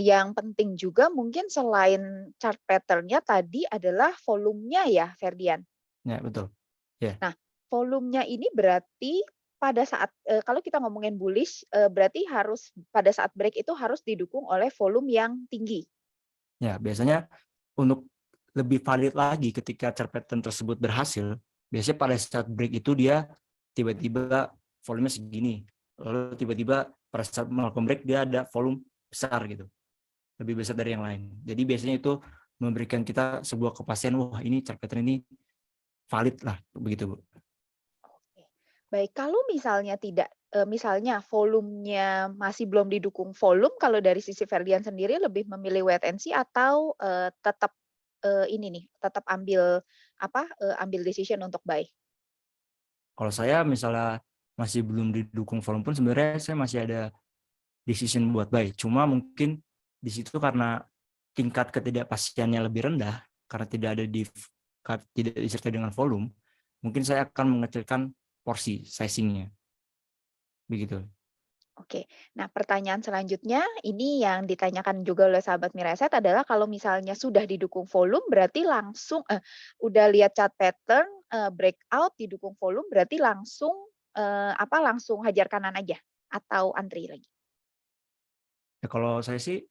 yang penting juga mungkin selain chart pattern-nya tadi adalah volumenya ya, Ferdian? Ya, betul. Ya. Nah, volumenya ini berarti pada saat kalau kita ngomongin bullish, berarti harus pada saat break itu harus didukung oleh volume yang tinggi? Ya, biasanya untuk lebih valid lagi ketika chart pattern tersebut berhasil, biasanya pada saat break itu dia tiba-tiba volumenya segini. Lalu tiba-tiba pada saat melakukan break dia ada volume besar gitu. Lebih besar dari yang lain. Jadi biasanya itu memberikan kita sebuah kepastian, wah ini chart pattern ini valid lah, begitu Bu. Oke. Baik, kalau misalnya tidak misalnya volumenya masih belum didukung volume, kalau dari sisi Ferdian sendiri lebih memilih wait and see atau tetap ini nih, tetap ambil ambil decision untuk buy? Kalau saya misalnya masih belum didukung volume pun sebenarnya saya masih ada decision buat buy. Cuma mungkin di situ karena tingkat ketidakpastiannya lebih rendah, karena tidak disertai dengan volume, mungkin saya akan mengecilkan porsi sizing-nya. Begitu. Oke. Nah, pertanyaan selanjutnya ini yang ditanyakan juga oleh sahabat Miraset adalah kalau misalnya sudah didukung volume berarti langsung udah lihat chart pattern breakout didukung volume berarti langsung langsung hajar kanan aja atau antri lagi? Ya, kalau saya sih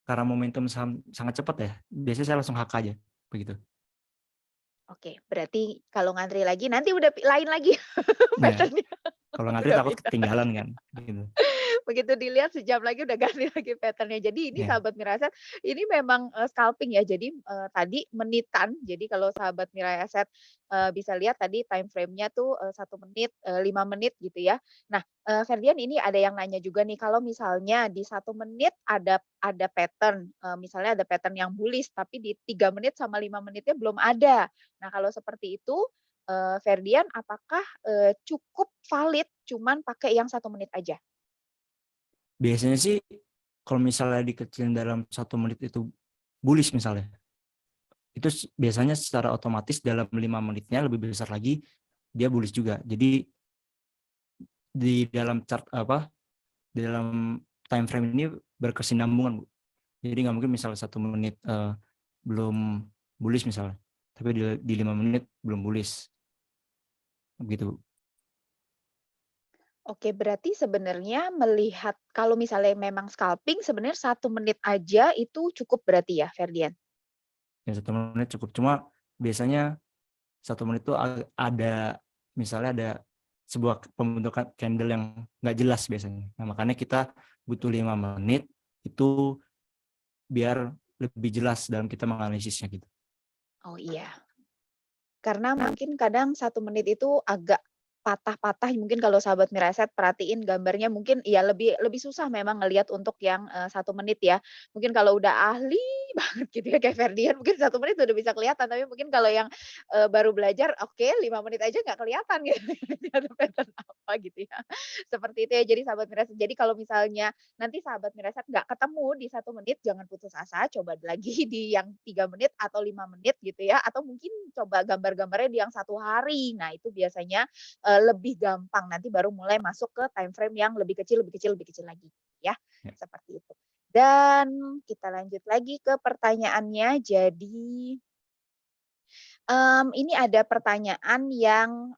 karena momentum sangat cepat ya, biasanya saya langsung HK aja, begitu. Oke, berarti kalau ngantri lagi nanti udah lain lagi pattern-nya. Kalau ngantri Udah takut beda. ketinggalan kan, gitu. Begitu dilihat sejam lagi udah ganti lagi pattern-nya. Jadi ini Ya. sahabat Miraset, ini memang scalping ya. Jadi tadi menitan. Jadi kalau sahabat Miraset bisa lihat tadi time frame-nya tuh 1 menit, 5 menit gitu ya. Nah, Ferdian ini ada yang nanya juga nih, kalau misalnya di 1 menit ada pattern, misalnya ada pattern yang bullish, tapi di 3 menit sama 5 menitnya belum ada. Nah, kalau seperti itu, Ferdian apakah cukup valid cuman pakai yang 1 menit aja? Biasanya sih kalau misalnya dikecilin dalam 1 menit itu bullish misalnya, itu biasanya secara otomatis dalam 5 menitnya lebih besar lagi dia bullish juga. Jadi di dalam chart di dalam time frame ini berkesinambungan Bu. Jadi nggak mungkin misalnya 1 menit belum bullish misalnya, tapi di 5 menit belum bullish. Begitu. Oke, berarti sebenarnya melihat kalau misalnya memang scalping sebenarnya 1 menit aja itu cukup berarti ya, Ferdian? Ya 1 menit cukup. Cuma biasanya 1 menit itu ada misalnya ada sebuah pembentukan candle yang nggak jelas biasanya. Nah, makanya kita butuh 5 menit itu biar lebih jelas dalam kita menganalisisnya gitu. Oh iya. Karena mungkin kadang 1 menit itu agak patah-patah, mungkin kalau sahabat Miraset perhatiin gambarnya mungkin ya lebih susah memang ngelihat untuk yang 1 menit ya. Mungkin kalau udah ahli banget gitu ya kayak Ferdian mungkin 1 menit udah bisa kelihatan, tapi mungkin kalau yang baru belajar, oke 5 menit aja nggak kelihatan gitu, ada pattern apa gitu ya. Seperti itu ya, jadi sahabat Miraset. Jadi kalau misalnya nanti sahabat Miraset nggak ketemu di 1 menit, jangan putus asa, coba lagi di yang 3 menit atau 5 menit gitu ya, atau mungkin coba gambar-gambarnya di yang 1 hari. Nah itu biasanya lebih gampang, nanti baru mulai masuk ke time frame yang lebih kecil lagi ya, Ya. seperti itu. Dan kita lanjut lagi ke pertanyaannya. Jadi ini ada pertanyaan yang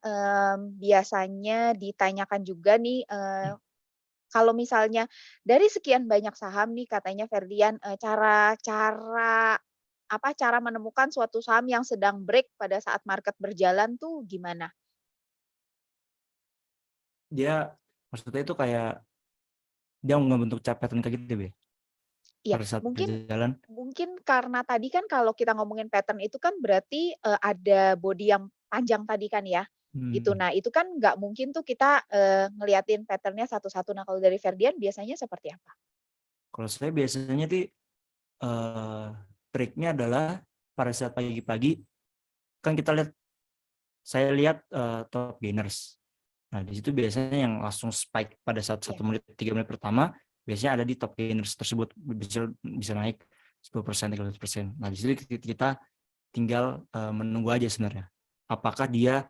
biasanya ditanyakan juga nih, kalau misalnya dari sekian banyak saham nih katanya Ferdian, cara menemukan suatu saham yang sedang break pada saat market berjalan tuh gimana? Dia maksudnya itu kayak dia ngebentuk chart pattern kayak gitu ya Iya, pada saat mungkin berjalan. mungkin karena tadi kan kalau kita ngomongin pattern itu kan berarti, ada body yang panjang tadi kan ya, gitu. Hmm. Nah itu kan nggak mungkin tuh kita, ngeliatin pattern-nya satu-satu. Nah kalau dari Ferdian biasanya seperti apa? Kalau saya biasanya triknya adalah pada saat pagi-pagi kan saya lihat top gainers. Nah di situ biasanya yang langsung spike pada saat Iya. 1 menit 3 menit pertama biasanya ada di top gainers tersebut bisa naik 10%, 13%. Nah di situ kita tinggal menunggu aja sebenarnya. Apakah dia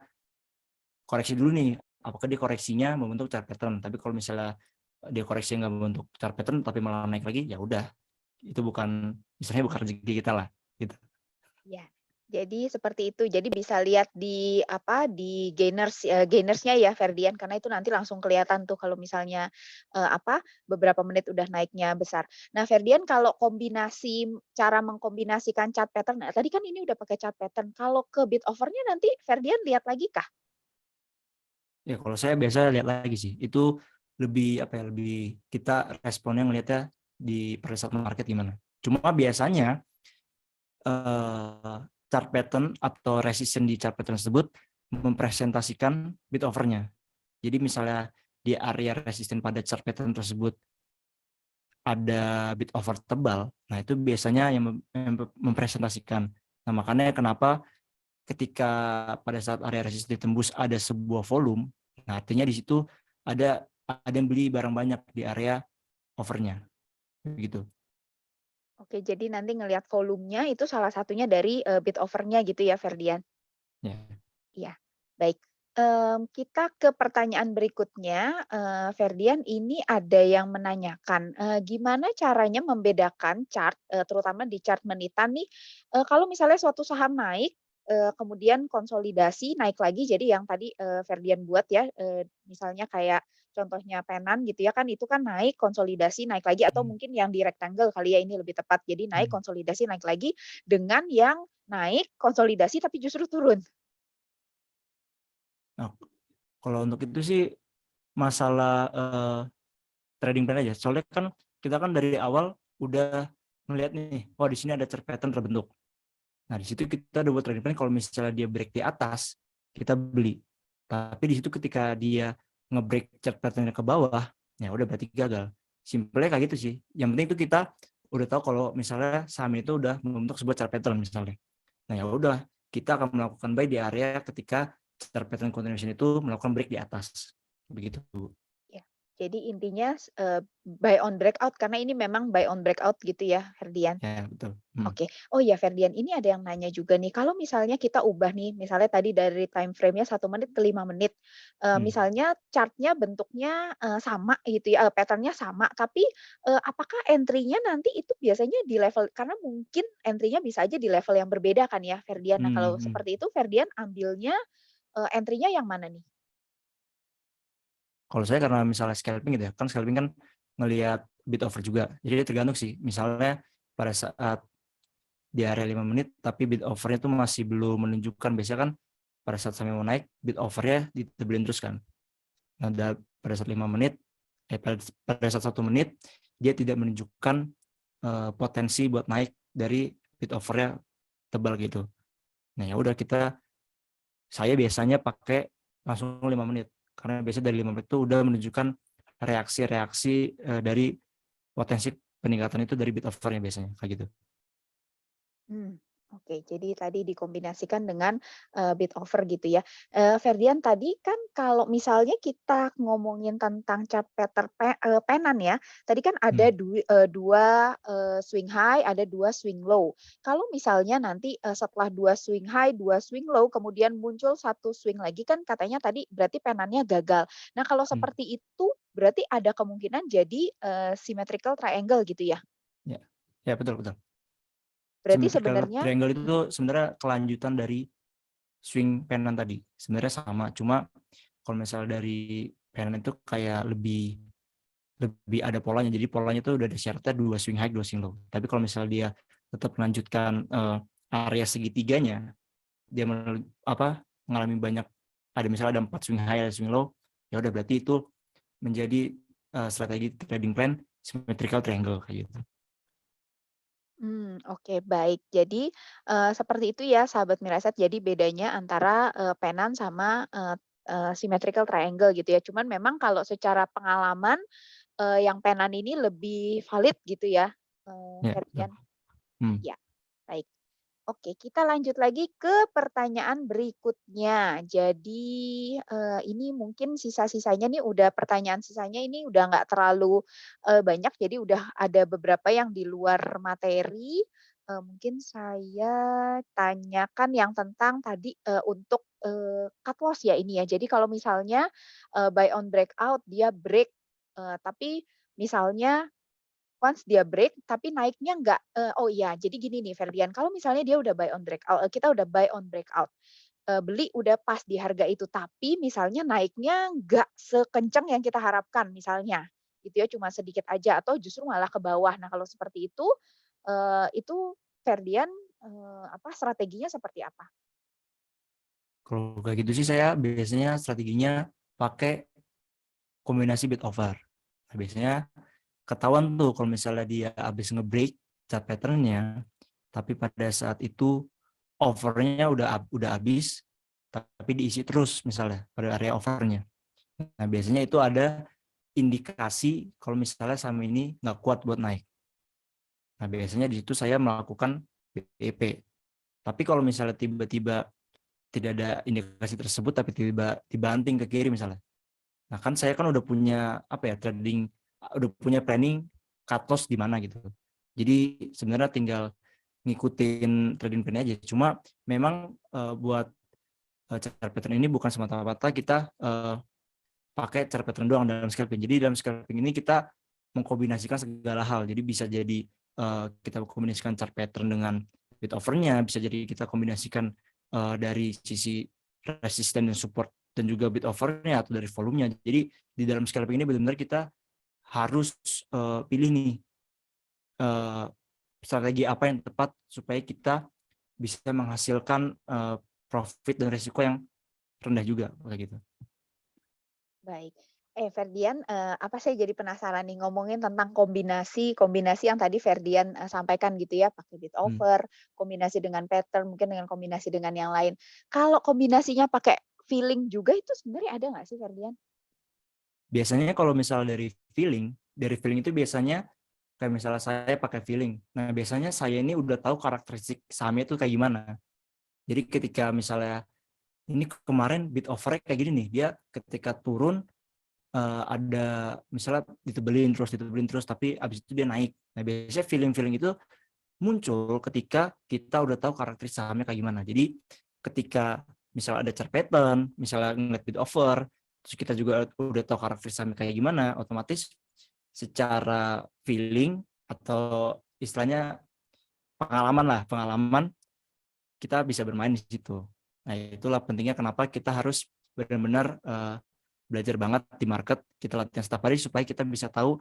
koreksi dulu nih? Apakah dia koreksinya membentuk chart pattern? Tapi kalau misalnya dia koreksi nggak membentuk chart pattern tapi malah naik lagi, ya udah itu bukan rezeki kita lah gitu. Iya, jadi seperti itu. Jadi bisa lihat di di gainersnya ya Ferdian, karena itu nanti langsung kelihatan tuh kalau misalnya, beberapa menit udah naiknya besar. Nah Ferdian kalau cara mengkombinasikan chart pattern, nah tadi kan ini udah pakai chart pattern, kalau ke bid offer-nya nanti Ferdian lihat lagi kah? Ya kalau saya biasa lihat lagi sih, itu lebih kita responnya ngelihatnya pada saat market gimana. Cuma biasanya chart pattern atau resistance di chart pattern tersebut mempresentasikan bid offer-nya. Jadi misalnya di area resisten pada chart pattern tersebut ada bid offer tebal, nah itu biasanya yang mempresentasikan. Nah makanya kenapa ketika pada saat area resisten ditembus ada sebuah volume, nah artinya di situ ada yang beli barang banyak di area overnya, gitu. Oke, jadi nanti ngelihat volumenya itu salah satunya dari bid offer-nya gitu ya Ferdian? Ya. Iya, baik. Kita ke pertanyaan berikutnya, Ferdian, ini ada yang menanyakan, gimana caranya membedakan chart, terutama di chart menitan nih, kalau misalnya suatu saham naik, kemudian konsolidasi naik lagi, jadi yang tadi, Ferdian buat ya, misalnya kayak contohnya Penan gitu ya, kan itu kan naik, konsolidasi, naik lagi, atau mungkin yang di rectangle kali ya ini lebih tepat. Jadi naik, konsolidasi, naik lagi, dengan yang naik, konsolidasi, tapi justru turun. Nah, kalau untuk itu sih masalah trading plan aja. Soalnya kan kita kan dari awal udah melihat nih, oh di sini ada chart pattern terbentuk. Nah di situ kita udah buat trading plan. Kalau misalnya dia break di atas, kita beli. Tapi di situ ketika dia nge-break chart pattern-nya ke bawah, ya udah berarti gagal. Simpelnya kayak gitu sih. Yang penting itu kita udah tahu kalau misalnya saham itu udah membentuk sebuah chart pattern misalnya. Nah ya udah, kita akan melakukan buy di area ketika chart pattern continuation itu melakukan break di atas. Begitu. Ya, Jadi intinya buy on breakout karena ini memang buy on breakout gitu ya, Ferdian? Ya, betul. Hmm. Oke. Oh ya Ferdian, ini ada yang nanya juga nih, kalau misalnya kita ubah nih, misalnya tadi dari time frame-nya 1 menit ke 5 menit, misalnya chart-nya bentuknya, sama gitu ya, pattern-nya sama, tapi, apakah entry-nya nanti itu biasanya di level karena mungkin entry-nya bisa aja di level yang berbeda kan ya, Ferdian. Nah, kalau seperti itu Ferdian ambilnya, entry-nya yang mana nih? Kalau saya karena misalnya scalping gitu ya, kan scalping kan ngelihat bid offer juga. Jadi tergantung sih. Misalnya pada saat di area 5 menit, tapi bid offer-nya tuh masih belum menunjukkan. Biasanya kan pada saat sampai mau naik, bid offer-nya ditebelin terus kan. Nah, pada saat 5 menit, pada saat 1 menit, dia tidak menunjukkan potensi buat naik dari bid offer-nya tebal gitu. Nah, ya udah saya biasanya pakai langsung 5 menit. Karena biasanya dari 5 menit itu udah menunjukkan reaksi-reaksi dari potensi peningkatan itu dari bid offer-nya biasanya kayak gitu. Oke. Jadi tadi dikombinasikan dengan, bid offer gitu ya. Ferdian tadi kan kalau misalnya kita ngomongin tentang chart pattern penan ya, tadi kan ada 2, swing high, ada 2 swing low. Kalau misalnya nanti, setelah 2 swing high, 2 swing low, kemudian muncul 1 swing lagi kan katanya tadi berarti penannya gagal. Nah, kalau seperti itu berarti ada kemungkinan jadi, symmetrical triangle gitu ya? Ya. Ya, betul. Berarti Symmetrical sebenarnya triangle itu tuh sebenarnya kelanjutan dari swing penan tadi. Sebenarnya sama, cuma kalau misalnya dari penan itu kayak lebih ada polanya. Jadi polanya itu udah ada syaratnya 2 swing high, 2 swing low. Tapi kalau misalnya dia tetap melanjutkan area segitiganya, dia mengalami banyak, misalnya ada 4 swing high, ada swing low, ya udah berarti itu menjadi strategi trading plan symmetrical triangle kayak gitu. Oke baik. Jadi, seperti itu ya sahabat Miraset, jadi bedanya antara, penan sama, symmetrical triangle gitu ya. Cuman memang kalau secara pengalaman, yang penan ini lebih valid gitu ya, Ya, betul. Ferdian? Ya, baik. Oke, kita lanjut lagi ke pertanyaan berikutnya. Jadi, ini mungkin sisa-sisanya nih pertanyaan sisanya ini udah nggak terlalu, banyak, jadi udah ada beberapa yang di luar materi. Mungkin saya tanyakan yang tentang tadi, untuk, cut loss ya ini ya. Jadi kalau misalnya, buy on breakout dia break, tapi misalnya once dia break, tapi naiknya nggak oh iya, jadi gini nih Ferdian, kalau misalnya dia udah buy on breakout, kita udah buy on breakout, beli udah pas di harga itu, tapi misalnya naiknya nggak sekencang yang kita harapkan misalnya, gitu ya, cuma sedikit aja atau justru malah ke bawah. Nah, kalau seperti itu Ferdian, strateginya seperti apa? Kalau kayak gitu sih saya biasanya strateginya pakai kombinasi bid offer. Nah, biasanya ketahuan tuh kalau misalnya dia habis nge-break chart pattern-nya, tapi pada saat itu offer-nya udah habis, tapi diisi terus misalnya pada area offer-nya. Nah, biasanya itu ada indikasi kalau misalnya saham ini nggak kuat buat naik. Nah, biasanya di situ saya melakukan BEP. Tapi kalau misalnya tiba-tiba tidak ada indikasi tersebut, tapi tiba-tiba dibanting ke kiri misalnya. Nah, kan saya kan udah punya udah punya planning cut loss di mana gitu. Jadi sebenarnya tinggal ngikutin trading plan aja. Cuma memang buat chart pattern ini bukan semata-mata kita pakai chart pattern doang dalam scalping. Jadi dalam scalping ini kita mengkombinasikan segala hal. Jadi bisa jadi kita kombinasikan chart pattern dengan bid offer-nya, bisa jadi kita kombinasikan dari sisi resisten dan support dan juga bid offer-nya atau dari volumenya. Jadi di dalam scalping ini benar-benar kita harus pilih nih strategi apa yang tepat supaya kita bisa menghasilkan profit dan risiko yang rendah juga kayak gitu. Baik. Ferdian, saya jadi penasaran nih ngomongin tentang kombinasi yang tadi Ferdian, sampaikan gitu ya, pakai bid offer, kombinasi dengan pattern, mungkin dengan kombinasi dengan yang lain. Kalau kombinasinya pakai feeling juga itu sebenarnya ada nggak sih Ferdian? Biasanya kalau misal dari feeling itu biasanya kayak misalnya saya pakai feeling. Nah, biasanya saya ini udah tahu karakteristik sahamnya itu kayak gimana. Jadi ketika misalnya ini kemarin bid offer kayak gini nih, dia ketika turun ada misalnya ditebelin terus, tapi abis itu dia naik. Nah, biasanya feeling-feeling itu muncul ketika kita udah tahu karakter sahamnya kayak gimana. Jadi ketika misalnya ada chart pattern, misalnya ngeliat bid offer, terus kita juga udah tahu karakter sahamnya kayak gimana, otomatis secara feeling atau istilahnya pengalaman kita bisa bermain di situ. Nah, itulah pentingnya kenapa kita harus benar-benar belajar banget di market, kita latihan setiap hari supaya kita bisa tahu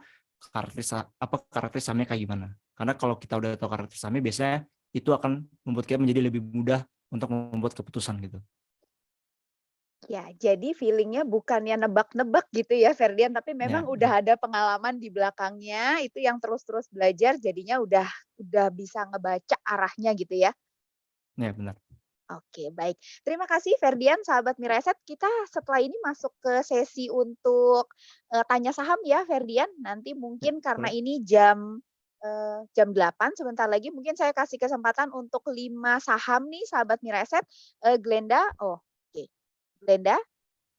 karakter sahamnya kayak gimana. Karena kalau kita udah tahu karakter sahamnya, biasanya itu akan membuat kita menjadi lebih mudah untuk membuat keputusan gitu. Ya, jadi feelingnya bukannya nebak-nebak gitu ya Ferdian, tapi memang udah ada pengalaman di belakangnya, itu yang terus-terus belajar, jadinya udah bisa ngebaca arahnya gitu ya. Ya, benar. Oke, baik. Terima kasih Ferdian, sahabat Mireset. Kita setelah ini masuk ke sesi untuk tanya saham ya Ferdian. Nanti mungkin karena boleh. ini jam 8 sebentar lagi, mungkin saya kasih kesempatan untuk 5 saham nih sahabat Mireset. Glenda, Glenda,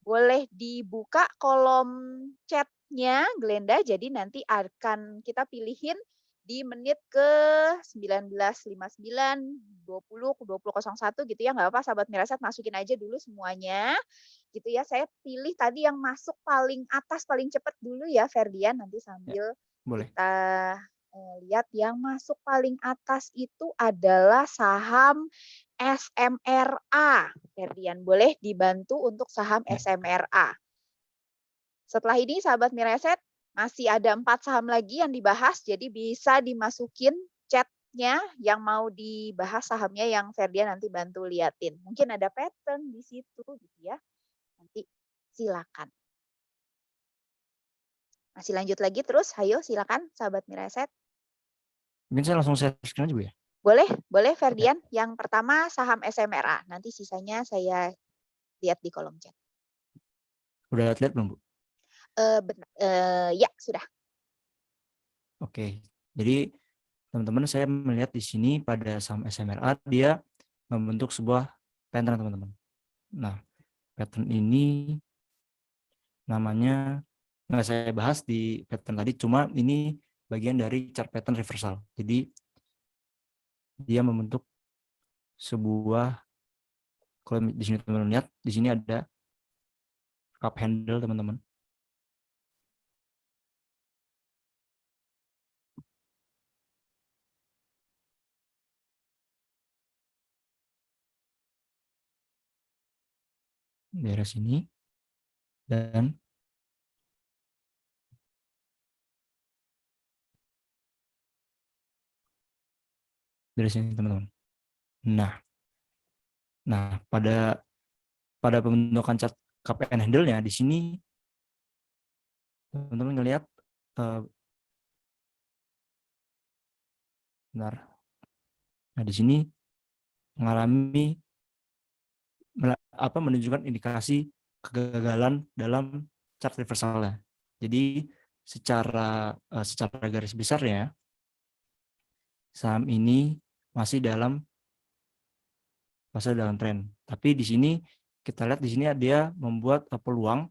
boleh dibuka kolom chatnya Glenda, jadi nanti akan kita pilihin di menit ke 19.59, 20, 20.01 gitu ya, nggak apa sahabat Mireset, masukin aja dulu semuanya gitu ya. Saya pilih tadi yang masuk paling atas, paling cepat dulu ya Ferdian, nanti sambil Boleh. kita lihat yang masuk paling atas itu adalah saham SMRA. Ferdian, boleh dibantu untuk saham SMRA. Setelah ini sahabat Mireset, masih ada 4 saham lagi yang dibahas, jadi bisa dimasukin chatnya yang mau dibahas sahamnya yang Ferdian nanti bantu liatin. Mungkin ada pattern di situ gitu ya. Nanti silakan. Masih lanjut lagi terus, ayo silakan sahabat Mireset. Mungkin saya langsung share screen aja Bu ya. Boleh Ferdian. Yang pertama saham SMRA. Nanti sisanya saya lihat di kolom chat. Udah lihat belum Bu? Ya sudah. Oke. Jadi teman-teman, saya melihat di sini pada saham SMRA dia membentuk sebuah pattern teman-teman. Nah, pattern ini namanya nggak saya bahas di pattern tadi, cuma ini bagian dari chart pattern reversal. Jadi dia membentuk sebuah, kalau di sini teman-teman lihat, di sini ada cup handle teman-teman. Daerah sini dan dari sini teman-teman. Nah pada pembentukan chart cup and handle-nya di sini teman-teman ngelihat benar. Nah di sini mengalami menunjukkan indikasi kegagalan dalam chart reversalnya. Jadi secara garis besarnya saham ini masih dalam tren. Tapi di sini kita lihat di sini dia membuat peluang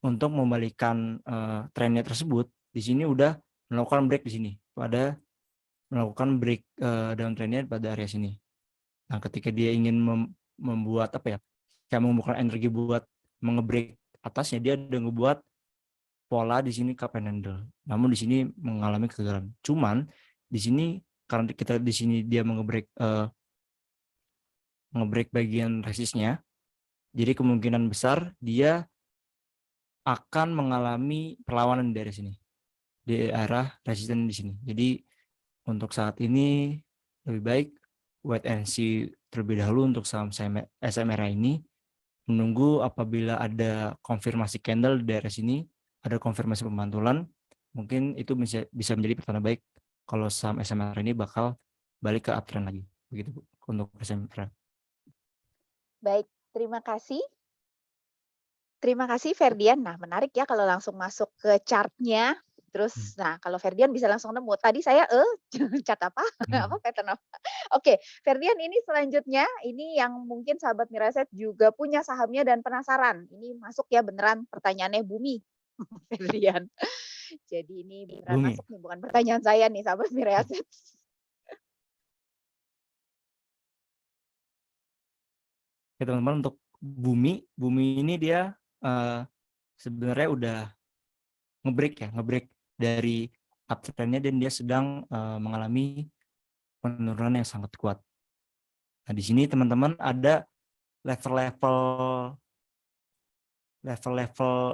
untuk membalikan trennya tersebut. Di sini udah melakukan break di sini melakukan break downtrendnya pada area sini. Nah, ketika dia ingin membuat kayak mengumpulkan energi buat mengebreak atasnya, dia udah ngebuat pola di sini cup and handle. Namun di sini mengalami kegagalan. Cuman di sini karena kita di sini dia ngebreak bagian resistnya, jadi kemungkinan besar dia akan mengalami perlawanan dari sini di arah resisten di sini. Jadi untuk saat ini lebih baik wait and see terlebih dahulu untuk saham SMRA ini, menunggu apabila ada konfirmasi candle di daerah sini, ada konfirmasi pemantulan, mungkin itu bisa menjadi pertanda baik kalau saham SMRA ini bakal balik ke uptrend lagi. Begitu Bu, untuk SMRA. Baik, terima kasih. Terima kasih Ferdian. Nah, menarik ya kalau langsung masuk ke chartnya. Terus, nah kalau Ferdian bisa langsung nemu. Tadi saya chart apa? Apa pattern apa? Oke, Ferdian ini selanjutnya, ini yang mungkin sahabat Mireset juga punya sahamnya dan penasaran. Ini masuk ya beneran pertanyaannya Bumi. Ferdian. Jadi ini beneran Bumi. masuk nih, bukan pertanyaan saya nih, sahabat Miraset. Oke teman-teman, untuk bumi ini dia sebenarnya udah ngebreak dari uptrendnya, dan dia sedang mengalami penurunan yang sangat kuat. Nah di sini teman-teman ada level-level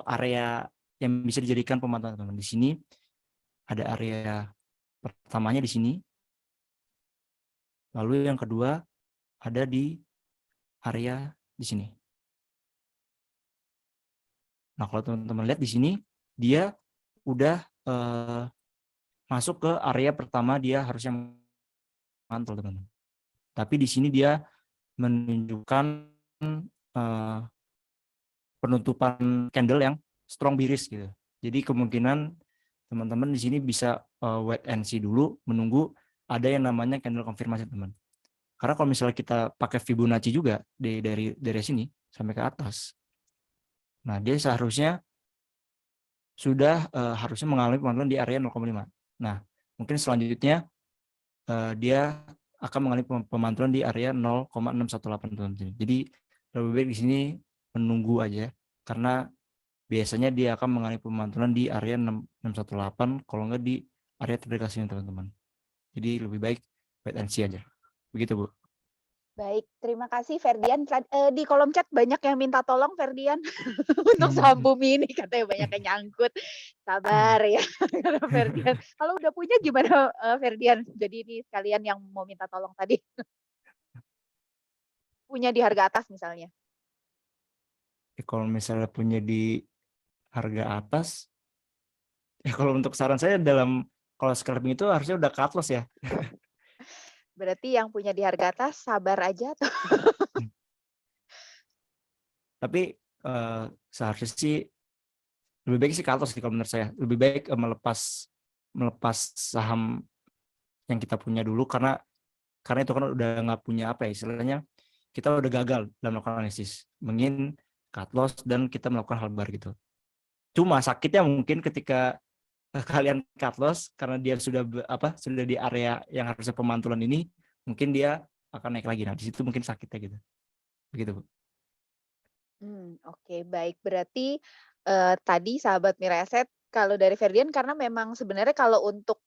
area yang bisa dijadikan pemantauan teman-teman. Di sini ada area pertamanya di sini, lalu yang kedua ada di area di sini. Nah kalau teman-teman lihat di sini, dia udah masuk ke area pertama, dia harusnya mantul teman-teman. Tapi di sini dia menunjukkan penutupan candle yang strong bearish gitu. Jadi kemungkinan teman-teman di sini bisa wait and see dulu, menunggu ada yang namanya candle konfirmasi teman. Karena kalau misalnya kita pakai Fibonacci juga dari sini sampai ke atas, nah dia seharusnya sudah harusnya mengalami pemantulan di area 0,5. Nah mungkin selanjutnya dia akan mengalami pemantulan di area 0,618 teman-teman. Jadi lebih baik di sini menunggu aja, karena biasanya dia akan mengalami pemantulan di area 618, kalau enggak di area terdekatnya teman-teman. Jadi lebih baik wait and see aja. Begitu Bu. Baik, terima kasih Ferdian. Di kolom chat banyak yang minta tolong Ferdian untuk saham bumi ini, katanya banyak yang nyangkut. Sabar ya, kata Ferdian. Kalau udah punya gimana Ferdian? Jadi ini sekalian yang mau minta tolong tadi. Punya di harga atas misalnya. Kalau misalnya punya di harga atas, kalau untuk saran saya kalau scalping itu harusnya udah cut loss ya. Berarti yang punya di harga atas sabar aja atau? Tapi seharusnya sih lebih baik sih cut loss sih kalau menurut saya. Lebih baik melepas saham yang kita punya dulu, karena itu kan udah nggak punya apa ya istilahnya, kita udah gagal dalam melakukan analisis, mungkin cut loss dan kita melakukan hal baru gitu. Cuma sakitnya mungkin ketika kalian cut loss karena dia sudah di area yang harusnya pemantulan ini, mungkin dia akan naik lagi. Nah di situ mungkin sakitnya gitu. Begitu Bu. Oke, baik. Berarti tadi sahabat Miraset, kalau dari Ferdian karena memang sebenarnya kalau untuk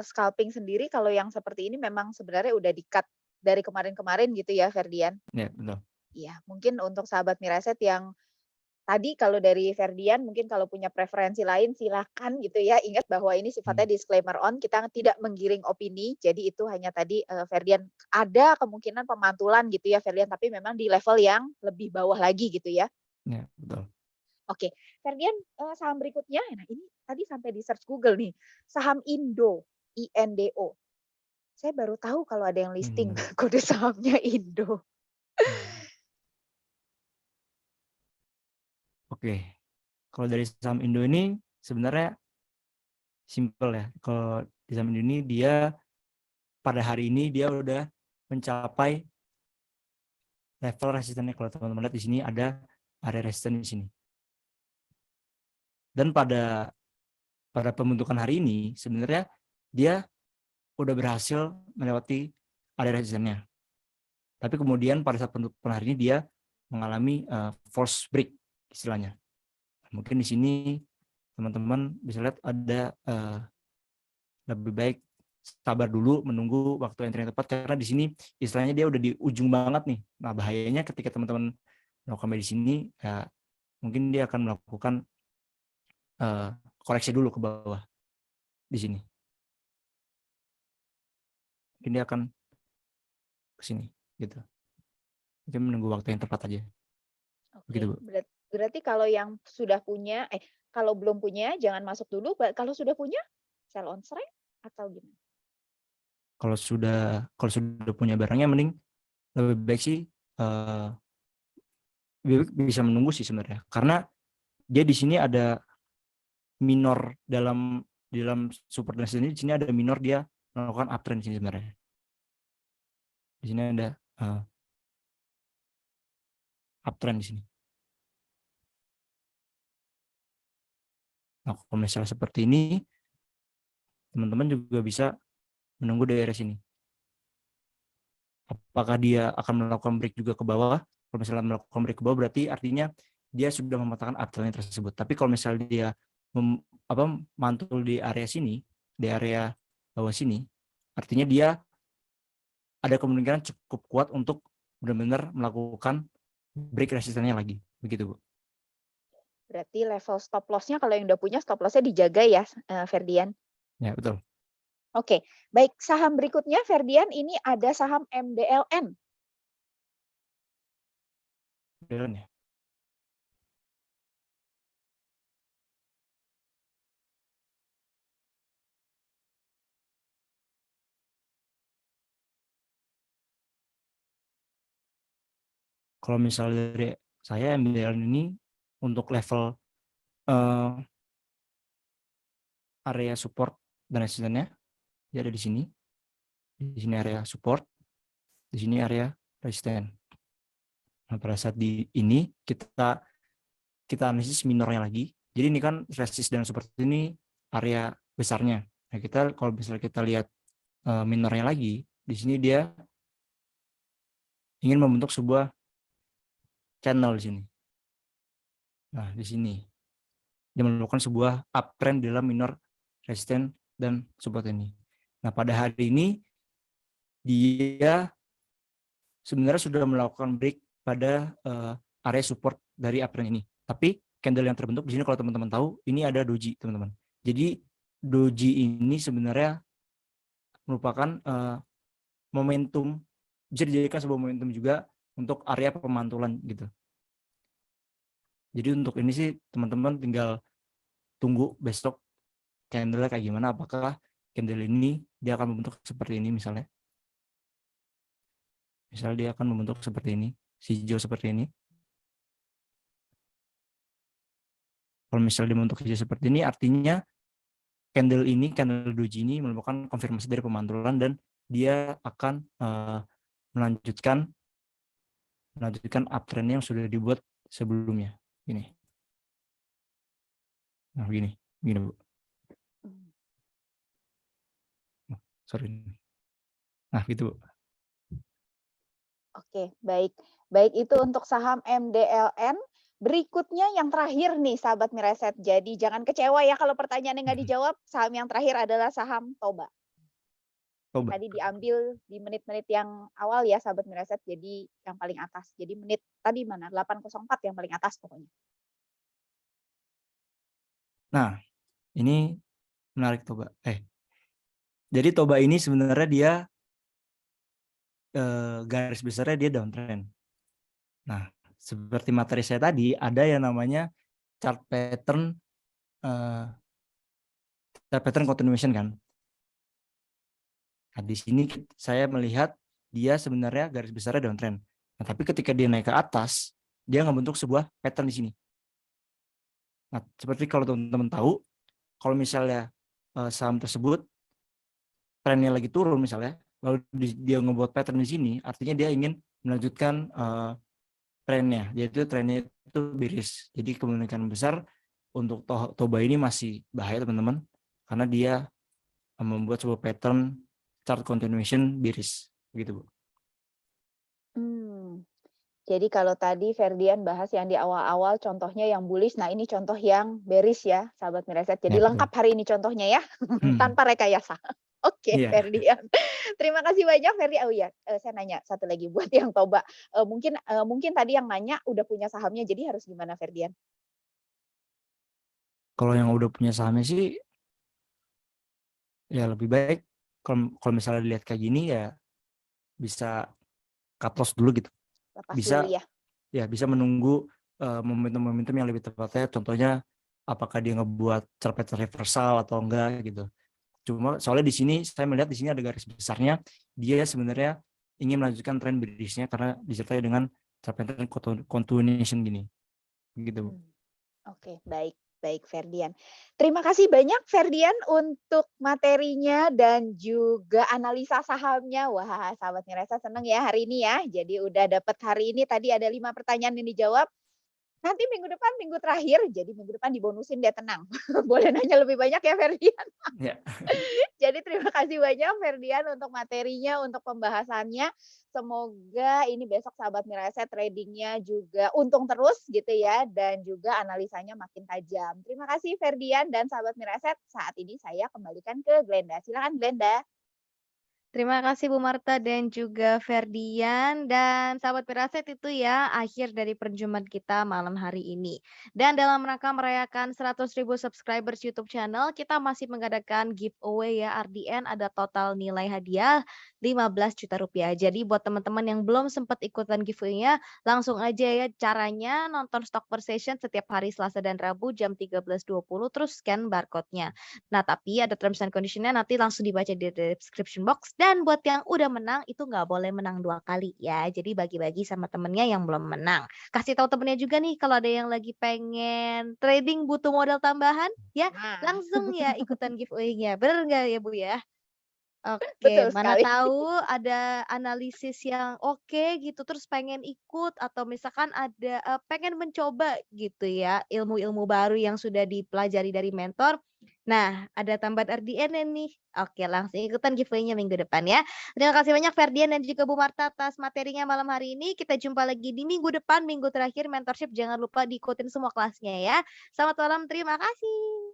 scalping sendiri, kalau yang seperti ini memang sebenarnya udah di-cut dari kemarin-kemarin gitu ya Ferdian? Ya betul. Iya, mungkin untuk sahabat Miraset yang tadi kalau dari Ferdian mungkin kalau punya preferensi lain silakan gitu ya. Ingat bahwa ini sifatnya disclaimer on, kita tidak menggiring opini. Jadi itu hanya tadi Ferdian ada kemungkinan pemantulan gitu ya Ferdian, tapi memang di level yang lebih bawah lagi gitu ya. Ya betul. Oke, Ferdian saham berikutnya, nah ini tadi sampai di search Google nih, saham Indo, INDO. Saya baru tahu kalau ada yang listing kode sahamnya Indo. Oke, kalau dari saham Indo ini sebenarnya simple ya. Kalau di saham Indo ini dia pada hari ini dia udah mencapai level resistennya. Kalau teman-teman lihat di sini ada area resisten di sini. Dan pada pembentukan hari ini sebenarnya dia udah berhasil melewati area resistennya. Tapi kemudian pada saat pembentukan hari ini dia mengalami false break istilahnya. Mungkin di sini teman-teman bisa lihat ada lebih baik sabar dulu, menunggu waktu entry yang tepat, karena di sini istilahnya dia udah di ujung banget nih. Nah bahayanya ketika teman-teman melakukan di sini, ya mungkin dia akan melakukan koreksi dulu ke bawah di sini. Mungkin dia akan ke sini gitu. Mungkin menunggu waktu yang tepat aja. Oke, Begitu, Bu. berarti kalau yang sudah punya, kalau belum punya jangan masuk dulu. Kalau sudah punya, sell on strike atau gimana? Kalau sudah punya barangnya, mending lebih baik sih bisa menunggu sih sebenarnya, karena dia di sini ada minor dalam super trend ini. Di sini ada minor, dia melakukan uptrend sini sebenarnya. Di sini ada uptrend di sini. Nah, kalau misalnya seperti ini, teman-teman juga bisa menunggu di area sini. Apakah dia akan melakukan break juga ke bawah? Kalau misalnya melakukan break ke bawah berarti artinya dia sudah mematahkan uptrend tersebut. Tapi kalau misalnya dia mantul di area sini, di area bawah sini, artinya dia ada kemungkinan cukup kuat untuk benar-benar melakukan break resistennya lagi. Begitu, Bu. Berarti level stop loss-nya kalau yang udah punya stop loss-nya dijaga ya, Ferdian? Ya, betul. Oke, baik. Saham berikutnya, Ferdian, ini ada saham MDLN. Jalan ya. Kalau misalnya dari saya MDLN ini untuk level area support dan resistennya dia ada di sini. Di sini area support, di sini area resisten. Nah, pada saat di ini kita analisis minornya lagi. Jadi ini kan resisten seperti ini area besarnya. Nah, kita kalau misalnya kita lihat minornya lagi, di sini dia ingin membentuk sebuah channel di sini. Nah, di sini dia melakukan sebuah uptrend dalam minor resisten dan support ini. Nah, pada hari ini dia sebenarnya sudah melakukan break pada area support dari uptrend ini. Tapi candle yang terbentuk di sini kalau teman-teman tahu, ini ada doji, teman-teman. Jadi doji ini sebenarnya merupakan momentum, bisa dijadikan sebuah momentum juga untuk area pemantulan gitu. Jadi untuk ini sih teman-teman tinggal tunggu besok candle kayak gimana, apakah candle ini dia akan membentuk seperti ini misalnya. Misalnya dia akan membentuk seperti ini, si hijau seperti ini. Kalau misalnya dia membentuk hijau seperti ini, artinya candle doji ini merupakan konfirmasi dari pemantulan dan dia akan melanjutkan uptrend yang sudah dibuat sebelumnya. Ini. Nah, begini Bu. Sorry. Nah, gitu Bu. Oke, baik. Baik, itu untuk saham MDLN. Berikutnya yang terakhir nih, sahabat Mireset. Jadi jangan kecewa ya kalau pertanyaannya nggak dijawab. Saham yang terakhir adalah saham Toba. Tadi diambil di menit-menit yang awal ya, sahabat Mireset. Jadi yang paling atas. Jadi menit tadi mana? 8.04 yang paling atas pokoknya. Nah, ini menarik Toba. Jadi Toba ini sebenarnya dia garis besarnya dia downtrend. Nah, seperti materi saya tadi, ada yang namanya chart pattern continuation kan. Nah, di sini saya melihat dia sebenarnya garis besarnya downtrend. Nah, tapi ketika dia naik ke atas, dia ngebentuk sebuah pattern di sini. Nah, seperti kalau teman-teman tahu, kalau misalnya saham tersebut trennya lagi turun misalnya, lalu dia ngebuat pattern di sini, artinya dia ingin melanjutkan trennya, yaitu trennya itu bearish. Jadi kemungkinan besar untuk Toba ini masih bahaya teman-teman, karena dia membuat sebuah pattern chart continuation bearish, begitu Bu. Jadi kalau tadi Ferdian bahas yang di awal-awal contohnya yang bullish, nah ini contoh yang bearish ya, sahabat Mireset. Jadi Ya, lengkap hari ini contohnya ya, tanpa rekayasa. Oke, Iya. Ferdian. Terima kasih banyak Ferdian. Oh iya, saya nanya satu lagi buat yang Toba. Mungkin tadi yang nanya udah punya sahamnya, jadi harus gimana Ferdian? Kalau yang udah punya sahamnya sih, ya lebih baik kalau misalnya dilihat kayak gini ya bisa cut loss dulu gitu. Lepas Bisa dulu ya. ya bisa menunggu momentum-momentum yang lebih tepatnya, contohnya apakah dia ngebuat chart pattern reversal atau enggak gitu. Cuma soalnya di sini saya melihat di sini ada garis besarnya, dia sebenarnya ingin melanjutkan tren bearishnya karena disertai dengan chart pattern continuation gini. Gitu, Bu. Oke, baik. Baik, Ferdian. Terima kasih banyak, Ferdian, untuk materinya dan juga analisa sahamnya. Wah, sahabat Mireset seneng ya hari ini ya. Jadi udah dapat hari ini tadi ada 5 pertanyaan yang dijawab. Nanti minggu depan minggu terakhir, jadi minggu depan dibonusin deh, tenang. Boleh nanya lebih banyak ya Ferdian. Ya. Jadi terima kasih banyak Ferdian untuk materinya, untuk pembahasannya. Semoga ini besok sahabat Miraset tradingnya juga untung terus gitu ya, dan juga analisanya makin tajam. Terima kasih Ferdian dan sahabat Miraset. Saat ini saya kembalikan ke Glenda. Silakan Glenda. Terima kasih Bu Marta dan juga Ferdian dan sahabat Piraset, itu ya akhir dari perjumpaan kita malam hari ini. Dan dalam rangka merayakan 100.000 subscribers YouTube channel, kita masih mengadakan giveaway ya RDN, ada total nilai hadiah 15 juta rupiah. Jadi buat teman-teman yang belum sempat ikutan giveaway-nya, langsung aja ya caranya nonton Stock Per Session setiap hari Selasa dan Rabu jam 13.20 terus scan barcode-nya. Nah, tapi ada terms and condition-nya nanti langsung dibaca di description box. Dan buat yang udah menang itu nggak boleh menang 2 kali ya. Jadi bagi-bagi sama temennya yang belum menang. Kasih tahu temennya juga nih kalau ada yang lagi pengen trading butuh modal tambahan ya, Nah, langsung ya ikutan giveaway-nya. Bener nggak ya Bu ya? Oke, betul mana sekali. tahu ada analisis yang oke gitu, terus pengen ikut atau misalkan ada pengen mencoba gitu ya, ilmu-ilmu baru yang sudah dipelajari dari mentor. Nah, ada tambahan RDN-nya nih. Oke, langsung ikutan giveaway-nya minggu depan ya. Terima kasih banyak Ferdian dan juga Bu Marta atas materinya malam hari ini. Kita jumpa lagi di minggu depan, minggu terakhir mentorship. Jangan lupa diikutin semua kelasnya ya. Selamat malam, terima kasih.